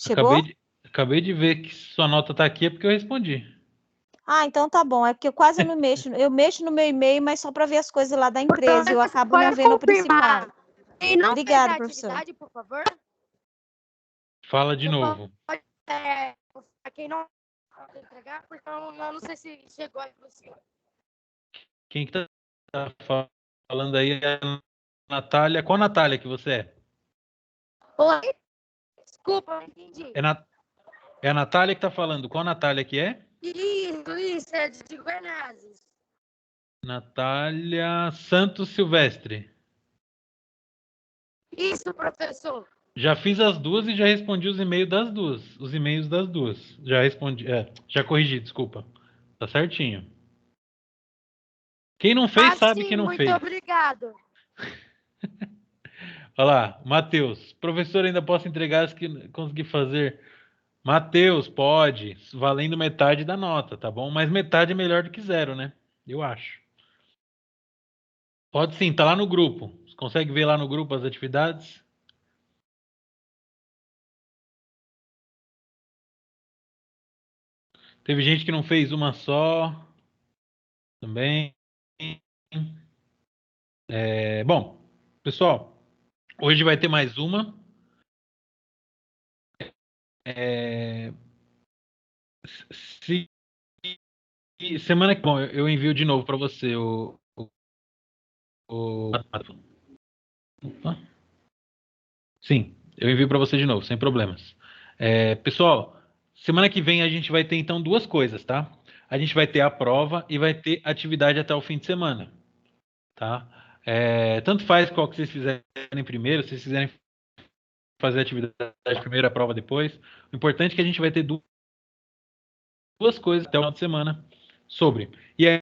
Acabei Chegou? de, acabei de ver que sua nota está aqui é porque eu respondi. Ah, então tá bom. É porque eu quase não mexo. Eu mexo no meu e-mail, mas só para ver as coisas lá da empresa. E eu acabo não Pode vendo o principal. confirmar. Quem não fez Obrigada, a professor. atividade, por favor? Fala de Você novo. pode, quem não pode entregar, porque eu não sei se chegou aí para o senhor. Quem que tá falando aí é a Natália. Qual Natália que você é? Oi? Desculpa, não entendi. É a Natália que tá falando. Qual Natália que é? Isso, é de Guernazes. Natália Santos Silvestre. Isso, professor. Já fiz as duas e já respondi os e-mails das duas. Os e-mails das duas. Já respondi. Já corrigi, desculpa. Tá certinho. Quem não fez, sabe que Sim, não muito fez. obrigado. Olha lá, Matheus. Professor, ainda posso entregar as que consegui fazer? Matheus, pode. Valendo metade da nota, tá bom? Mas metade é melhor do que zero, né? Eu acho. Pode sim, tá lá no grupo. Você consegue ver lá no grupo as atividades? Teve gente que não fez uma só. Também. Bom, pessoal, hoje vai ter mais uma. Se, semana que vem eu envio de novo para você o... Opa. Sim, eu envio para você de novo, sem problemas. Pessoal, semana que vem a gente vai ter então duas coisas, tá? A gente vai ter a prova e vai ter atividade até o fim de semana, tá? Tanto faz qual que vocês fizerem primeiro, se vocês fizerem fazer a atividade primeiro, a prova depois. O importante é que a gente vai ter duas coisas até o final de semana sobre. E aí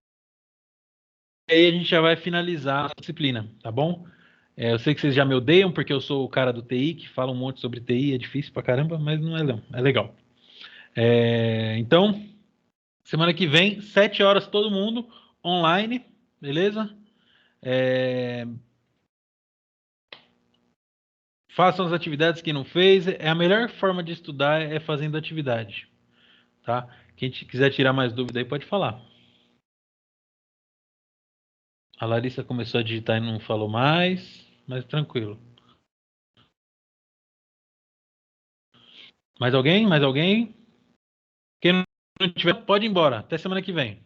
a gente já vai finalizar a disciplina, tá bom? Eu sei que vocês já me odeiam, porque eu sou o cara do TI, que fala um monte sobre TI, é difícil pra caramba, mas não é não, é legal. Então, semana que vem, 7 horas, todo mundo online, beleza? Façam as atividades que não fez. A melhor forma de estudar é fazendo atividade, tá? Quem quiser tirar mais dúvida aí pode falar. A Larissa começou a digitar e não falou mais, mas tranquilo. Mais alguém? Mais alguém? Quem não tiver, pode ir embora. Até semana que vem.